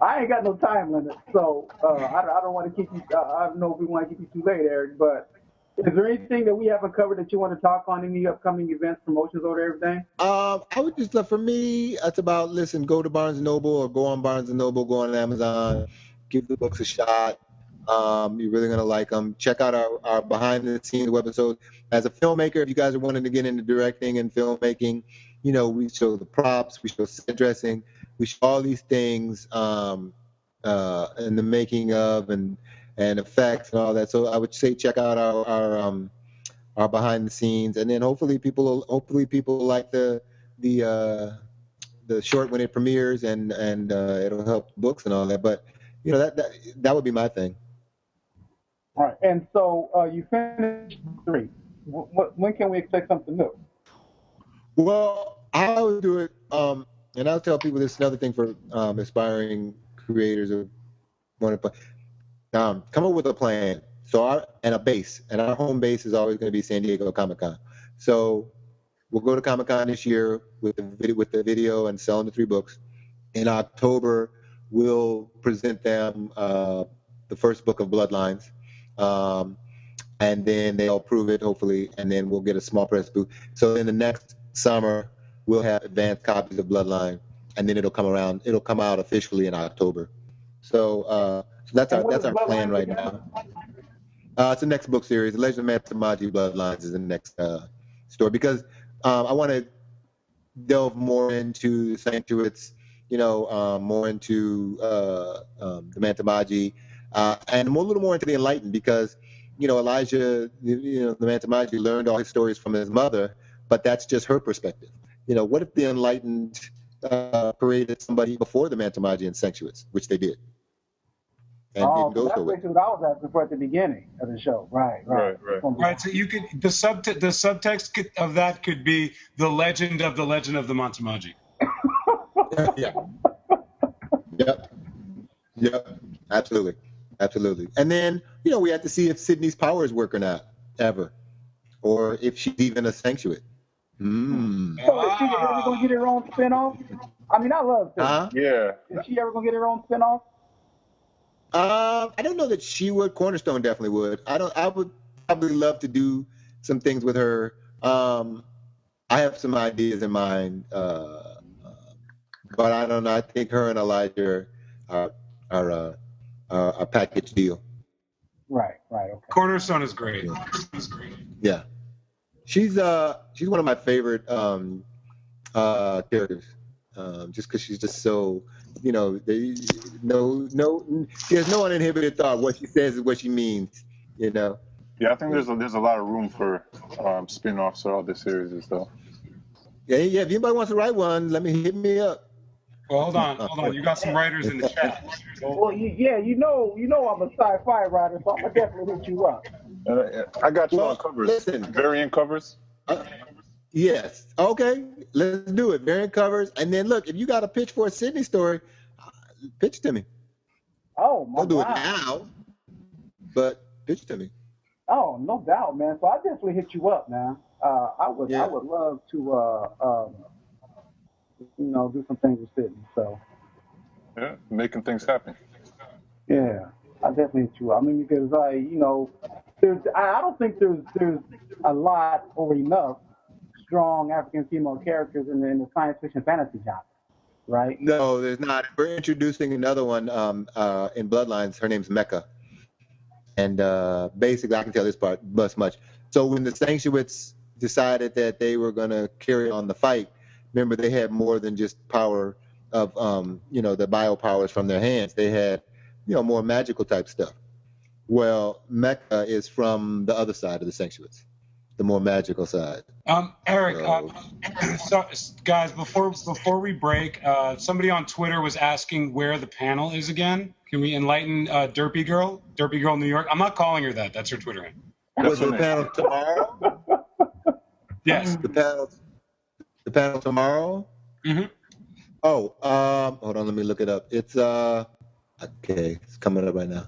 I ain't got no time limit, so I don't want to keep you. I don't know if we want to keep you too late, Eric. But is there anything that we haven't covered that you want to talk on? Any upcoming events, promotions, or everything? I would just for me, it's about go to Barnes and Noble or go on Barnes and Noble, go on Amazon, give the books a shot. You're really gonna like them. Check out our behind the scenes webisodes. As a filmmaker, if you guys are wanting to get into directing and filmmaking, we show the props, we show set dressing, we show all these things in the making of and effects and all that. So I would say check out our behind the scenes, and then hopefully people like the short when it premieres, and it'll help books and all that. But that would be my thing. All right, and so you finished 3. When can we expect something new? Well, I would do it, and I'll tell people this is another thing for aspiring creators who want to come up with a plan. So and a base, and our home base is always going to be San Diego Comic-Con. So we'll go to Comic-Con this year with the video and selling the 3 books. In October, we'll present them the first book of Bloodlines. And then they'll approve it, hopefully, and then we'll get a small press booth. So in the next summer, we'll have advanced copies of Bloodline, and then it'll come out officially in October. So that's our plan right now. It's the next book series. The Legend of Matamaji Bloodlines is the next story, because I want to delve more into the Sanctuates, more into the Matamaji, and a little more into the Enlightened, because Elijah, the Matamaji learned all his stories from his mother, but that's just her perspective. What if the Enlightened created somebody before the Matamaji and Sanctuates, which they did, and didn't go so well? That's what I was asking for at the beginning of the show. Right. Right. So you could the subtext of that could be the legend of the Matamaji. Yeah. Yep. Absolutely. And then, we have to see if Sydney's powers work or not, ever. Or if she's even a Sanctuate. So is she ever going to get her own spinoff? I mean, I love Sydney. Yeah. Is she ever going to get her own spinoff? I don't know that she would. Cornerstone definitely would. I would probably love to do some things with her. I have some ideas in mind, but I don't know. I think her and Elijah are a package deal. Right. Okay. Cornerstone is great. Yeah, she's one of my favorite characters, just because she's just so she has no uninhibited thought. What she says is what she means. Yeah, I think there's a lot of room for spin-offs or other series though. Yeah. If anybody wants to write one, hit me up. Well, hold on. You got some writers in the chat. Well, you know I'm a sci-fi writer, so I'm gonna definitely hit you up. I got you on covers. Listen, variant covers. Yes. Okay. Let's do it. Variant covers, and then look, if you got a pitch for a Sydney story, pitch to me. Oh my God. Don't do it now, but pitch to me. Oh, no doubt, man. So I definitely hit you up, man. I would love to do some things with Sydney. So Yeah, making things happen. yeah, I definitely too. I mean, because I don't think there's a lot or enough strong African female characters in the science fiction fantasy genre, right? No, there's not. We're introducing another one in Bloodlines. Her name's Mecca. And basically, I can tell this part much. So when the Sanctuits decided that they were going to carry on the fight, remember they had more than just power of, the biopowers from their hands. They had, more magical type stuff. Well, Mecca is from the other side of the Sanctuits, the more magical side. Eric, so, guys, before we break, somebody on Twitter was asking where the panel is again. Can we enlighten Derpy Girl New York? I'm not calling her that. That's her Twitter name. Was the panel tomorrow? Yes. The panel tomorrow? Mm-hmm. Oh, hold on, let me look it up. It's okay, it's coming up right now.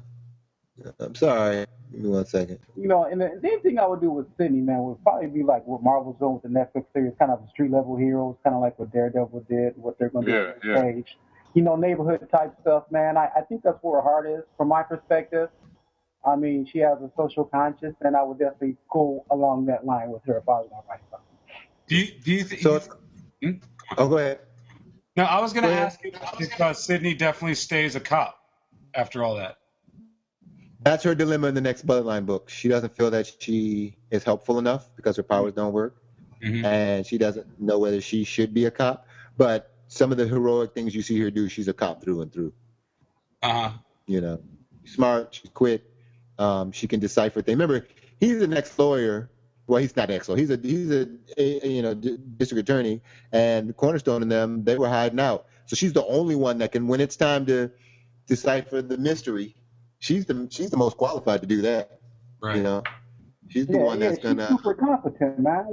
I'm sorry. Give me 1 second. And the same thing I would do with Sydney, man, would probably be like what Marvel's doing with the Netflix series, kind of street level heroes, kind of like what Daredevil did, what they're going to do on stage. Neighborhood type stuff, man. I think that's where her heart is, from my perspective. I mean, she has a social conscience, and I would definitely go along that line with her if I was going to write something. Do you think? So, oh, go ahead. No, I was going to ask if Sydney definitely stays a cop after all that. That's her dilemma in the next Bloodline book. She doesn't feel that she is helpful enough because her powers don't work, and she doesn't know whether she should be a cop. But some of the heroic things you see her do, she's a cop through and through. Smart, she's quick. She can decipher things. Remember, he's an ex-lawyer. Well, he's not ex-lawyer. He's a district attorney, and Cornerstone and them, they were hiding out. So she's the only one that can, when it's time to decipher the mystery, she's the most qualified to do that. Right. She's the one that's gonna. She's super competent, man.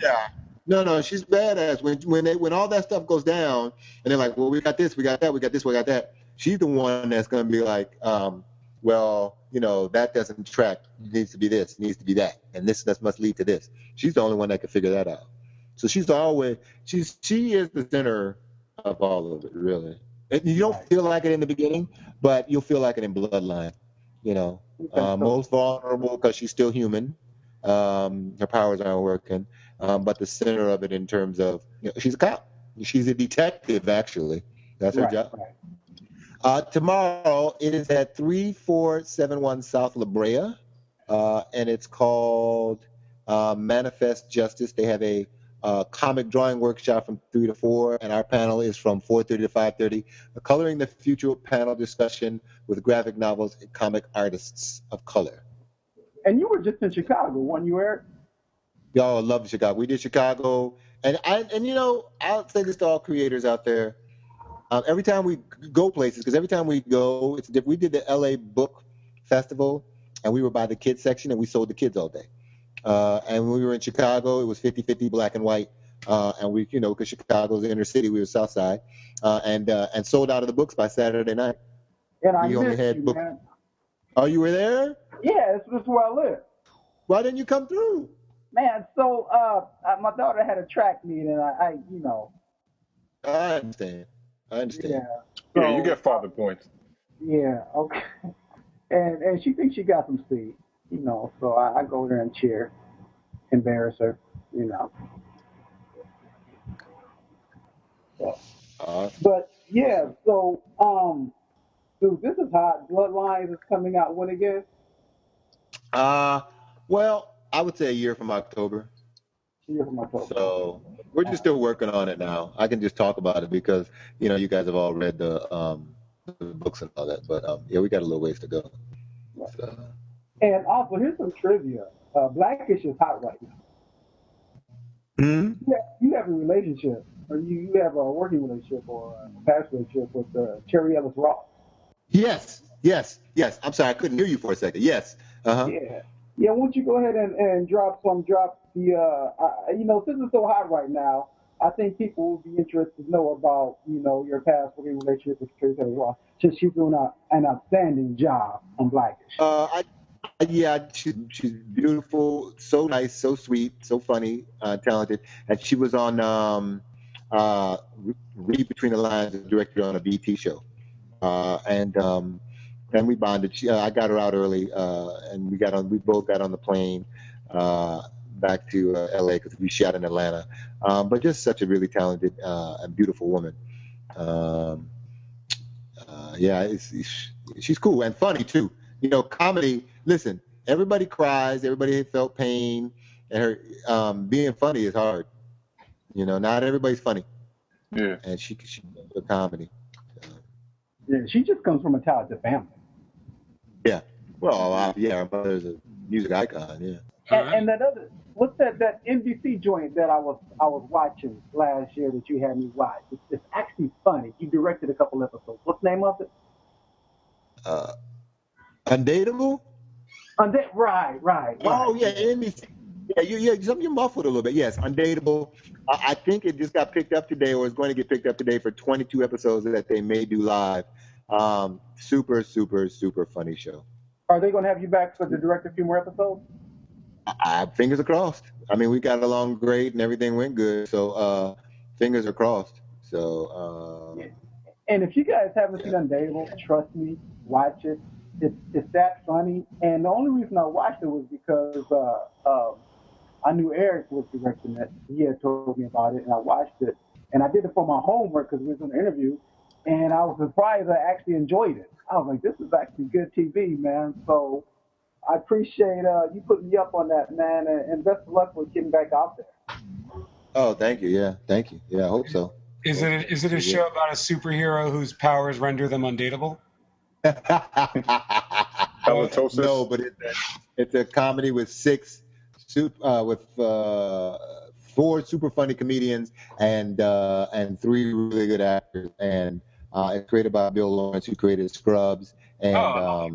Yeah. No, she's badass. When all that stuff goes down, and they're like, well, we got this, we got that, we got this, we got that. She's the one that's gonna be like, that doesn't track. It needs to be this, it needs to be that, and this must lead to this. She's the only one that can figure that out. So she is the center of all of it, really. And you don't feel like it in the beginning, but you'll feel like it in Bloodline. Most vulnerable because she's still human. Her powers aren't working. But the center of it in terms of, she's a cop. She's a detective, actually. That's her job. Right. Tomorrow, it is at 3471 South La Brea, and it's called Manifest Justice. They have a comic drawing workshop from 3 to 4, and our panel is from 4:30 to 5:30. A Coloring the Future panel discussion with graphic novels and comic artists of color. And you were just in Chicago, weren't you, Eric? Y'all love Chicago. We did Chicago, and I'll say this to all creators out there. Every time we go places, because every time we go, it's different. We did the LA Book Festival, and we were by the kids section, and we sold the kids all day. And when we were in Chicago, it was 50-50 black and white. And we, because Chicago's the inner city, we were South Side, and sold out of the books by Saturday night. And I missed you, man. Oh, you were there? Yeah, that's where I live. Why didn't you come through? Man, so my daughter had a track meet, and I I understand. Yeah. Yeah, you get father points. Yeah, okay. And she thinks she got some speed, so I go there and cheer, embarrass her, But yeah, so dude, this is hot. Bloodlines is coming out when again? Well, I would say a year from October. So we're just still working on it now. I can just talk about it because you guys have all read the books and all that. But we got a little ways to go. So. And also, here's some trivia. Blackish is hot right now. Mm-hmm. You have a relationship, or you have a working relationship or a past relationship with Cherry Ellis Ross. Yes. I'm sorry, I couldn't hear you for a second. Yes. Uh-huh. Yeah. Why don't you go ahead and drop the since it's so hot right now, I think people will be interested to know about your past working relationship with Cherry Ellis Ross, since she's doing an outstanding job on Blackish. Yeah, she's beautiful, so nice, so sweet, so funny, talented. And she was on Read Between the Lines, as director on a BT show. And we bonded. I got her out early, and we both got on the plane back to LA because we shot in Atlanta. But just such a really talented and beautiful woman. Um, yeah, she's cool and funny too. Comedy. Listen, everybody cries, everybody felt pain, and her being funny is hard. Not everybody's funny. Yeah. And she does the comedy. Yeah, she just comes from a talented family. Yeah. Well, yeah, her mother's a music icon. Yeah. And that other, what's that NBC joint that I was watching last year that you had me watch? It's actually funny. You directed a couple episodes. What's the name of it? Undateable? Right. Oh yeah, NBC. Yeah, you're muffled a little bit. Yes, Undateable. I think it just got picked up today, or is going to get picked up today for 22 episodes that they may do live. Super, super, super funny show. Are they going to have you back to direct a few more episodes? Fingers are crossed. I mean, we got along great and everything went good, so fingers are crossed. So. Yeah. And if you guys haven't seen Undateable, trust me, watch it. It's that funny. And the only reason I watched it was because I knew Eric was directing it. He had told me about it, and I watched it. And I did it for my homework because we was in an interview, and I was surprised I actually enjoyed it. I was like, this is actually good TV, man. So I appreciate you putting me up on that, man, and best of luck with getting back out there. Oh, thank you. Yeah, thank you. Yeah, I hope so. Is it a show about a superhero whose powers render them undateable? Halitosis? No, but it's a comedy with four super funny comedians and 3 really good actors, and it's created by Bill Lawrence, who created Scrubs and a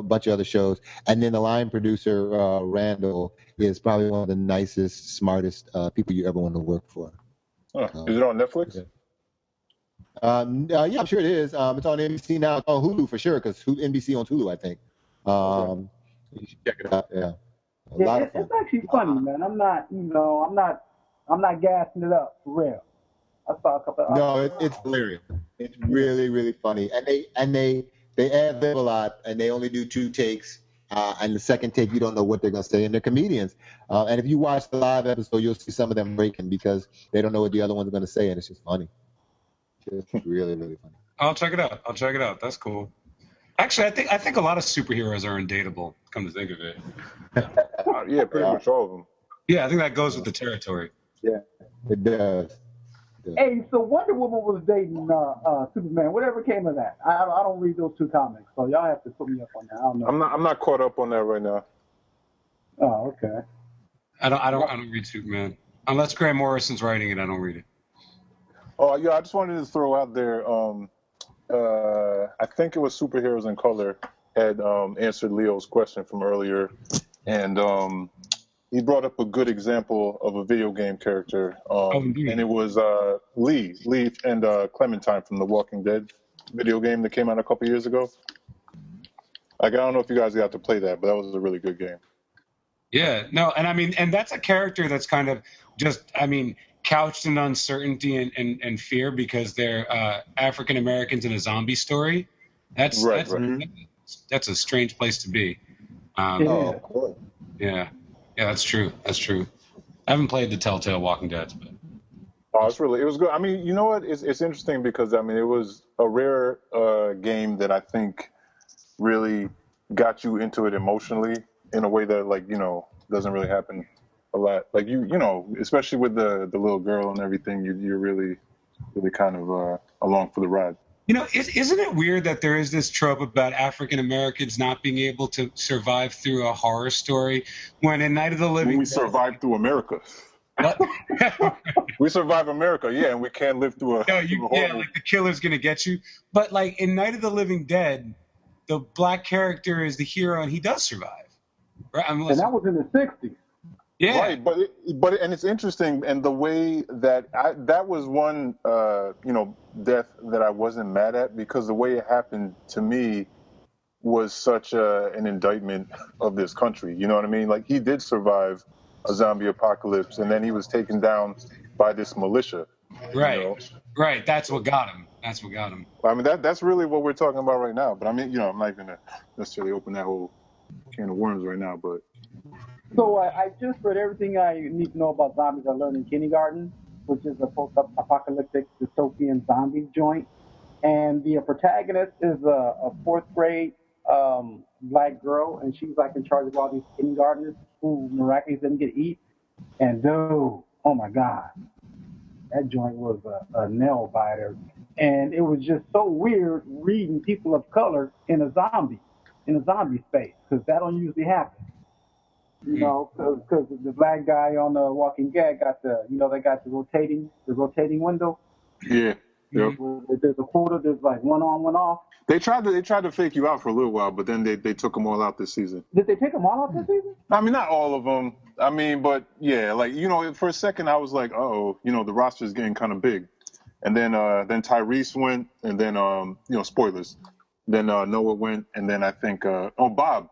bunch of other shows. And then the line producer, Randall, is probably one of the nicest, smartest people you ever want to work for. Is it on Netflix? Yeah. Yeah, I'm sure it is. It's on NBC now. It's on Hulu for sure, because NBC owns Hulu, I think. You should check it out. Yeah, it's actually funny, man. I'm not gassing it up for real. I saw a couple. No, it's hilarious. It's really, really funny, and they ad lib a lot, and they only do 2 takes. And the second take, you don't know what they're gonna say, and they're comedians. And if you watch the live episode, you'll see some of them breaking because they don't know what the other one's gonna say, and it's just funny. It's really, really funny. I'll check it out. That's cool. Actually, I think a lot of superheroes are undateable, come to think of it. Yeah, pretty much all of them. Yeah, I think that goes with the territory. Yeah, it does. Hey, so Wonder Woman was dating Superman. Whatever came of that? I don't read those 2 comics, so y'all have to put me up on that. I don't know. I'm not caught up on that right now. Oh, okay. I don't read Superman unless Grant Morrison's writing it. I don't read it. Oh yeah, I just wanted to throw out there. I think it was Superheroes in Color had answered Leo's question from earlier, and he brought up a good example of a video game character, and it was Lee and Clementine from the Walking Dead video game that came out a couple years ago. Like, I don't know if you guys got to play that, but that was a really good game. Yeah, no, and I mean, and that's a character that's kind of just, I mean, couched in uncertainty and fear because they're African Americans in a zombie story. That's a strange place to be. Cool. Yeah, that's true. I haven't played the Telltale Walking Dead, but it was good. I mean, you know what? It's interesting because I mean, it was a rare game that I think really got you into it emotionally in a way that, like, doesn't really happen a lot. Like, especially with the little girl and everything, you're really kind of along for the ride. Isn't it weird that there is this trope about African Americans not being able to survive through a horror story when in Night of the Living we survive through America. What? We survive America, yeah, and we can't live through a yeah, like the killer's gonna get you. But like in Night of the Living Dead, the black character is the hero and he does survive. Right? And that was in the 60s. Yeah. Right, but it's interesting, and the way that that was one death that I wasn't mad at, because the way it happened to me was such an indictment of this country. You know what I mean? Like, he did survive a zombie apocalypse, and then he was taken down by this militia. Right. You know? Right. That's what got him. That's what got him. I mean, that's really what we're talking about right now. But I mean, you know, I'm not going to necessarily open that whole can of worms right now. But So I just read everything I need to know about zombies I learned in kindergarten, which is a post-apocalyptic dystopian zombie joint. And the protagonist is a fourth grade black girl, and she's like in charge of all these kindergartners who miraculously didn't get eat. And dude, oh my God, that joint was a nail biter. And it was just so weird reading people of color in a zombie space, because that don't usually happen. You know, because the black guy on the Walking Dead got they got the rotating window. yeah. Yep. There's a quarter. There's like one on, one off. They tried to fake you out for a little while, but then they took them all out this season. Did they take them all out this season? I mean, not all of them. I mean, but yeah, like, you know, for a second I was like, oh, you know, the roster's getting kind of big, and then Tyrese went, and then you know, spoilers. Then Noah went, and then I think Bob.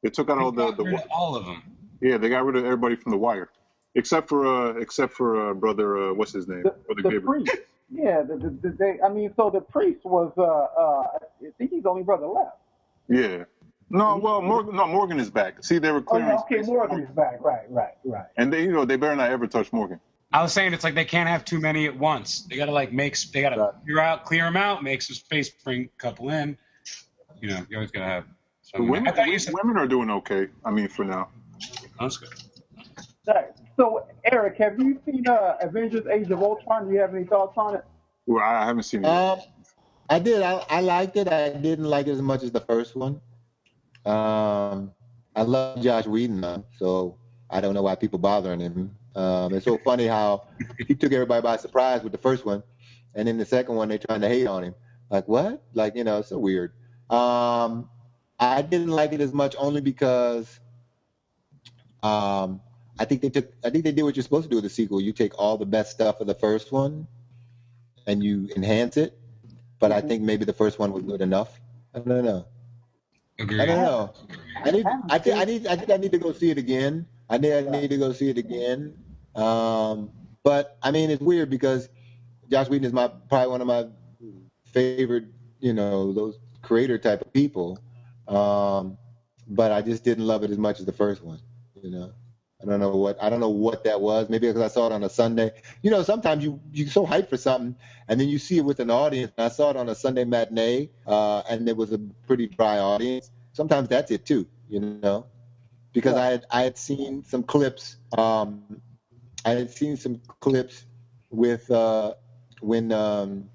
They took out all of them. Yeah, they got rid of everybody from The Wire, except for brother what's his name? Brother the Gabriel. priest. Yeah, so the priest was I think he's the only brother left. Yeah. No, well, Morgan is back. See, they were clearing. Oh, yeah, okay, Morgan is back. Right. And they, you know, they better not ever touch Morgan. I was saying it's like they can't have too many at once. They gotta clear them out, make some space, bring a couple in. You know, you always gotta have. Women are doing okay. I mean, for now. That's good. Right. So, Eric, have you seen Avengers: Age of Ultron? Do you have any thoughts on it? Well, I haven't seen it. I did. I liked it. I didn't like it as much as the first one. I love Josh Whedon now, so I don't know why people bothering him. It's so funny how he took everybody by surprise with the first one, and then the second one they're trying to hate on him. Like, what? Like, you know, it's so weird. I didn't like it as much only because I think they did what you're supposed to do with the sequel. You take all the best stuff of the first one and you enhance it. But I think maybe the first one was good enough. I don't know. Agreed. I don't know. I think I need to go see it again. I need to go see it again. But I mean, it's weird because Josh Whedon is probably one of my favorite, you know, those creator type of people. But I just didn't love it as much as the first one. You know, I don't know what that was. Maybe because I saw it on a Sunday. You know, sometimes you're so hyped for something, and then you see it with an audience. I saw it on a Sunday matinee, and it was a pretty dry audience. Sometimes that's it too. You know, because I had seen some clips. With when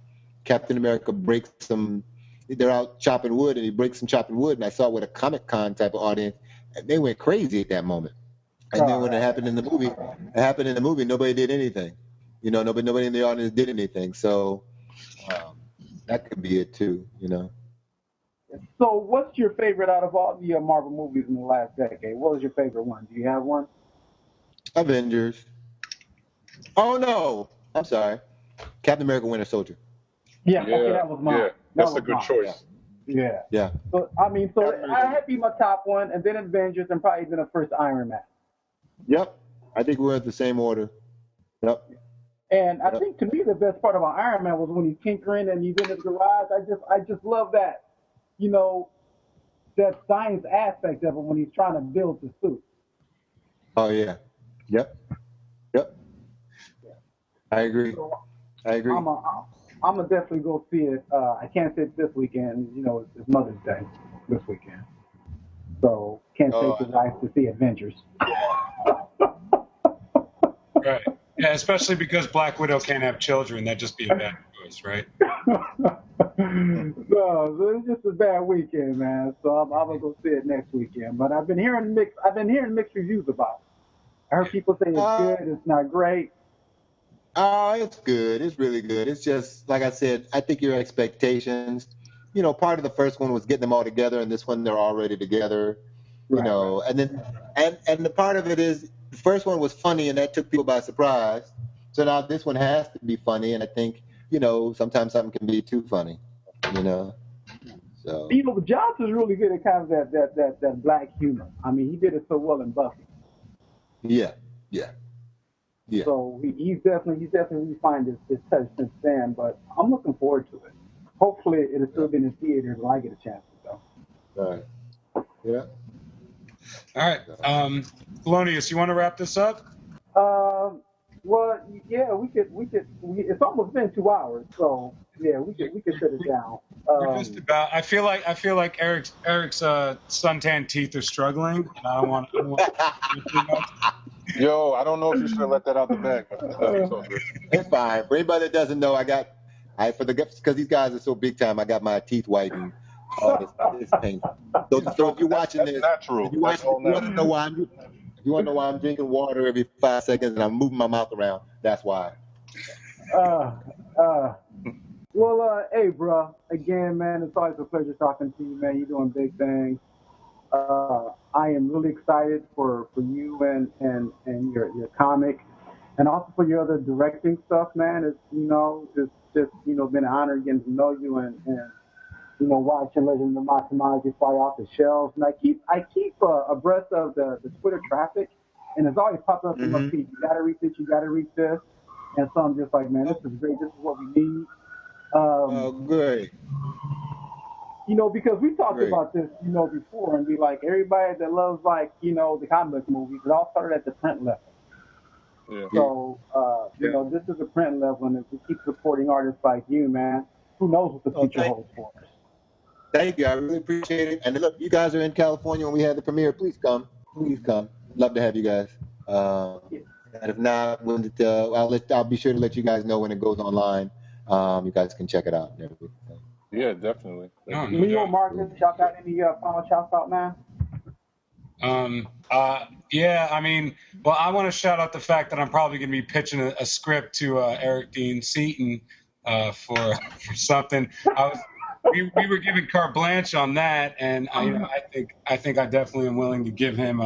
Captain America breaks some. They're out chopping wood, and he breaks some chopping wood, and I saw it with a Comic-Con type of audience, and they went crazy at that moment. And then when it happened in the movie, nobody did anything. You know, nobody in the audience did anything. So that could be it too. You know. So, what's your favorite out of all the Marvel movies in the last decade? What was your favorite one? Do you have one? Avengers. Oh no, I'm sorry. Captain America: Winter Soldier. Yeah, okay, that was mine. Yeah, that's a good choice. Yeah. Yeah. So I had to be my top one, and then Avengers, and probably even the first Iron Man. Yep. I think we're at the same order. Yep. And I think to me the best part about Iron Man was when he's tinkering and he's in his garage. I just love that, you know, that science aspect of it when he's trying to build the suit. Oh yeah. Yep. I agree. I'm gonna definitely go see it. I can't see it this weekend. You know, it's Mother's Day this weekend, so can't take the wife to see Avengers. Right. Yeah, especially because Black Widow can't have children. That'd just be a bad choice, right? No, so it's just a bad weekend, man. So I'm gonna go see it next weekend. But I've been hearing mixed reviews about it. I heard people say it's good, it's not great. It's good. It's really good. It's just, like I said, I think your expectations, you know, part of the first one was getting them all together, and this one they're already together, you know. And then, and the part of it is the first one was funny, and that took people by surprise. So now this one has to be funny, and I think, you know, sometimes something can be too funny, you know. So You know, Jobs is really good at kind of that black humor. I mean, he did it so well in Buffy. yeah. So he's definitely refined his touch since then. But I'm looking forward to it. Hopefully, it'll still be in the theaters when I get a chance to go. All right. Yeah. All right. Thelonious, you want to wrap this up? Well, yeah, we could. It's almost been 2 hours, so yeah, we could shut it down. We're just about. I feel like Eric's suntan teeth are struggling, and I don't want too much. Yo, I don't know if you should have let that out the bag. It's all good. It's fine. For anybody that doesn't know, because these guys are so big time, I got my teeth whitened. It's painful. So if you're watching this, natural. if you want to know why I'm drinking water every 5 seconds and I'm moving my mouth around, that's why. Well, hey, bro. Again, man, it's always a pleasure talking to you, man. You're doing big things. I am really excited for you and your comic, and also for your other directing stuff, man. It's just been an honor getting to know you and watching Legend of Mathematica fly off the shelves. And I keep abreast of the Twitter traffic, and it's always popping up in my feed. You gotta read this, you gotta read this, and so I'm just like, man, this is great. This is what we need. Great. Because we talked about this, before, and be like, everybody that loves, the comic book movies, it all started at the print level. Yeah. So, this is a print level, and if we keep supporting artists like you, man, who knows what the future holds for us. Thank you. I really appreciate it. And look, you guys are in California when we had the premiere. Please come. Love to have you guys. And if not, I'll be sure to let you guys know when it goes online. You guys can check it out and everything. Yeah, definitely. Leo, Marcus, y'all got any final shouts out, man? Yeah, I mean, well, I want to shout out the fact that I'm probably going to be pitching a script to Eric Dean Seaton for something. We were given carte blanche on that, and I think I definitely am willing to give him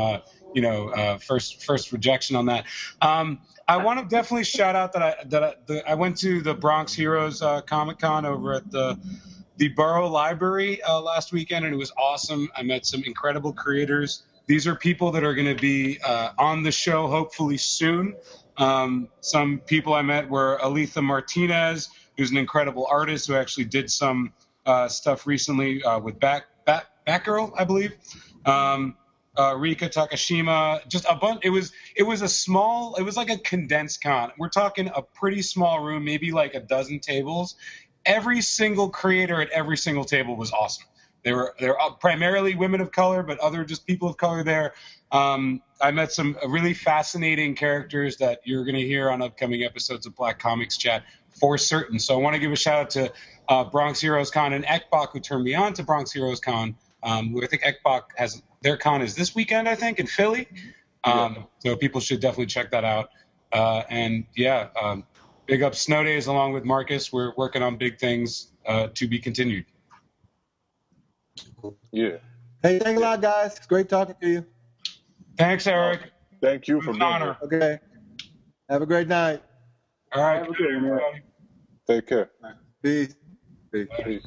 first rejection on that. I want to definitely shout out that I went to the Bronx Heroes Comic Con over at the Borough Library last weekend, and it was awesome. I met some incredible creators. These are people that are going to be on the show hopefully soon. Some people I met were Aletha Martinez, who's an incredible artist who actually did some stuff recently with Batgirl, I believe. Rika Takashima, just a bunch. It was like a condensed con. We're talking a pretty small room, maybe like a dozen tables. Every single creator at every single table was awesome. They're primarily women of color, but other just people of color there. I met some really fascinating characters that you're going to hear on upcoming episodes of Black Comics Chat for certain. So I want to give a shout out to Bronx Heroes Con and Ekbach, who turned me on to Bronx Heroes Con. Who I think Ekbach has their con is this weekend, I think, in Philly. So people should definitely check that out. Big up Snow Days along with Marcus. We're working on big things to be continued. Yeah. Hey, thanks a lot, guys. It's great talking to you. Thanks, Eric. Thank you for being here. Okay. Have a great night. All right. Have a good one, Eric. Take care. Peace. Peace.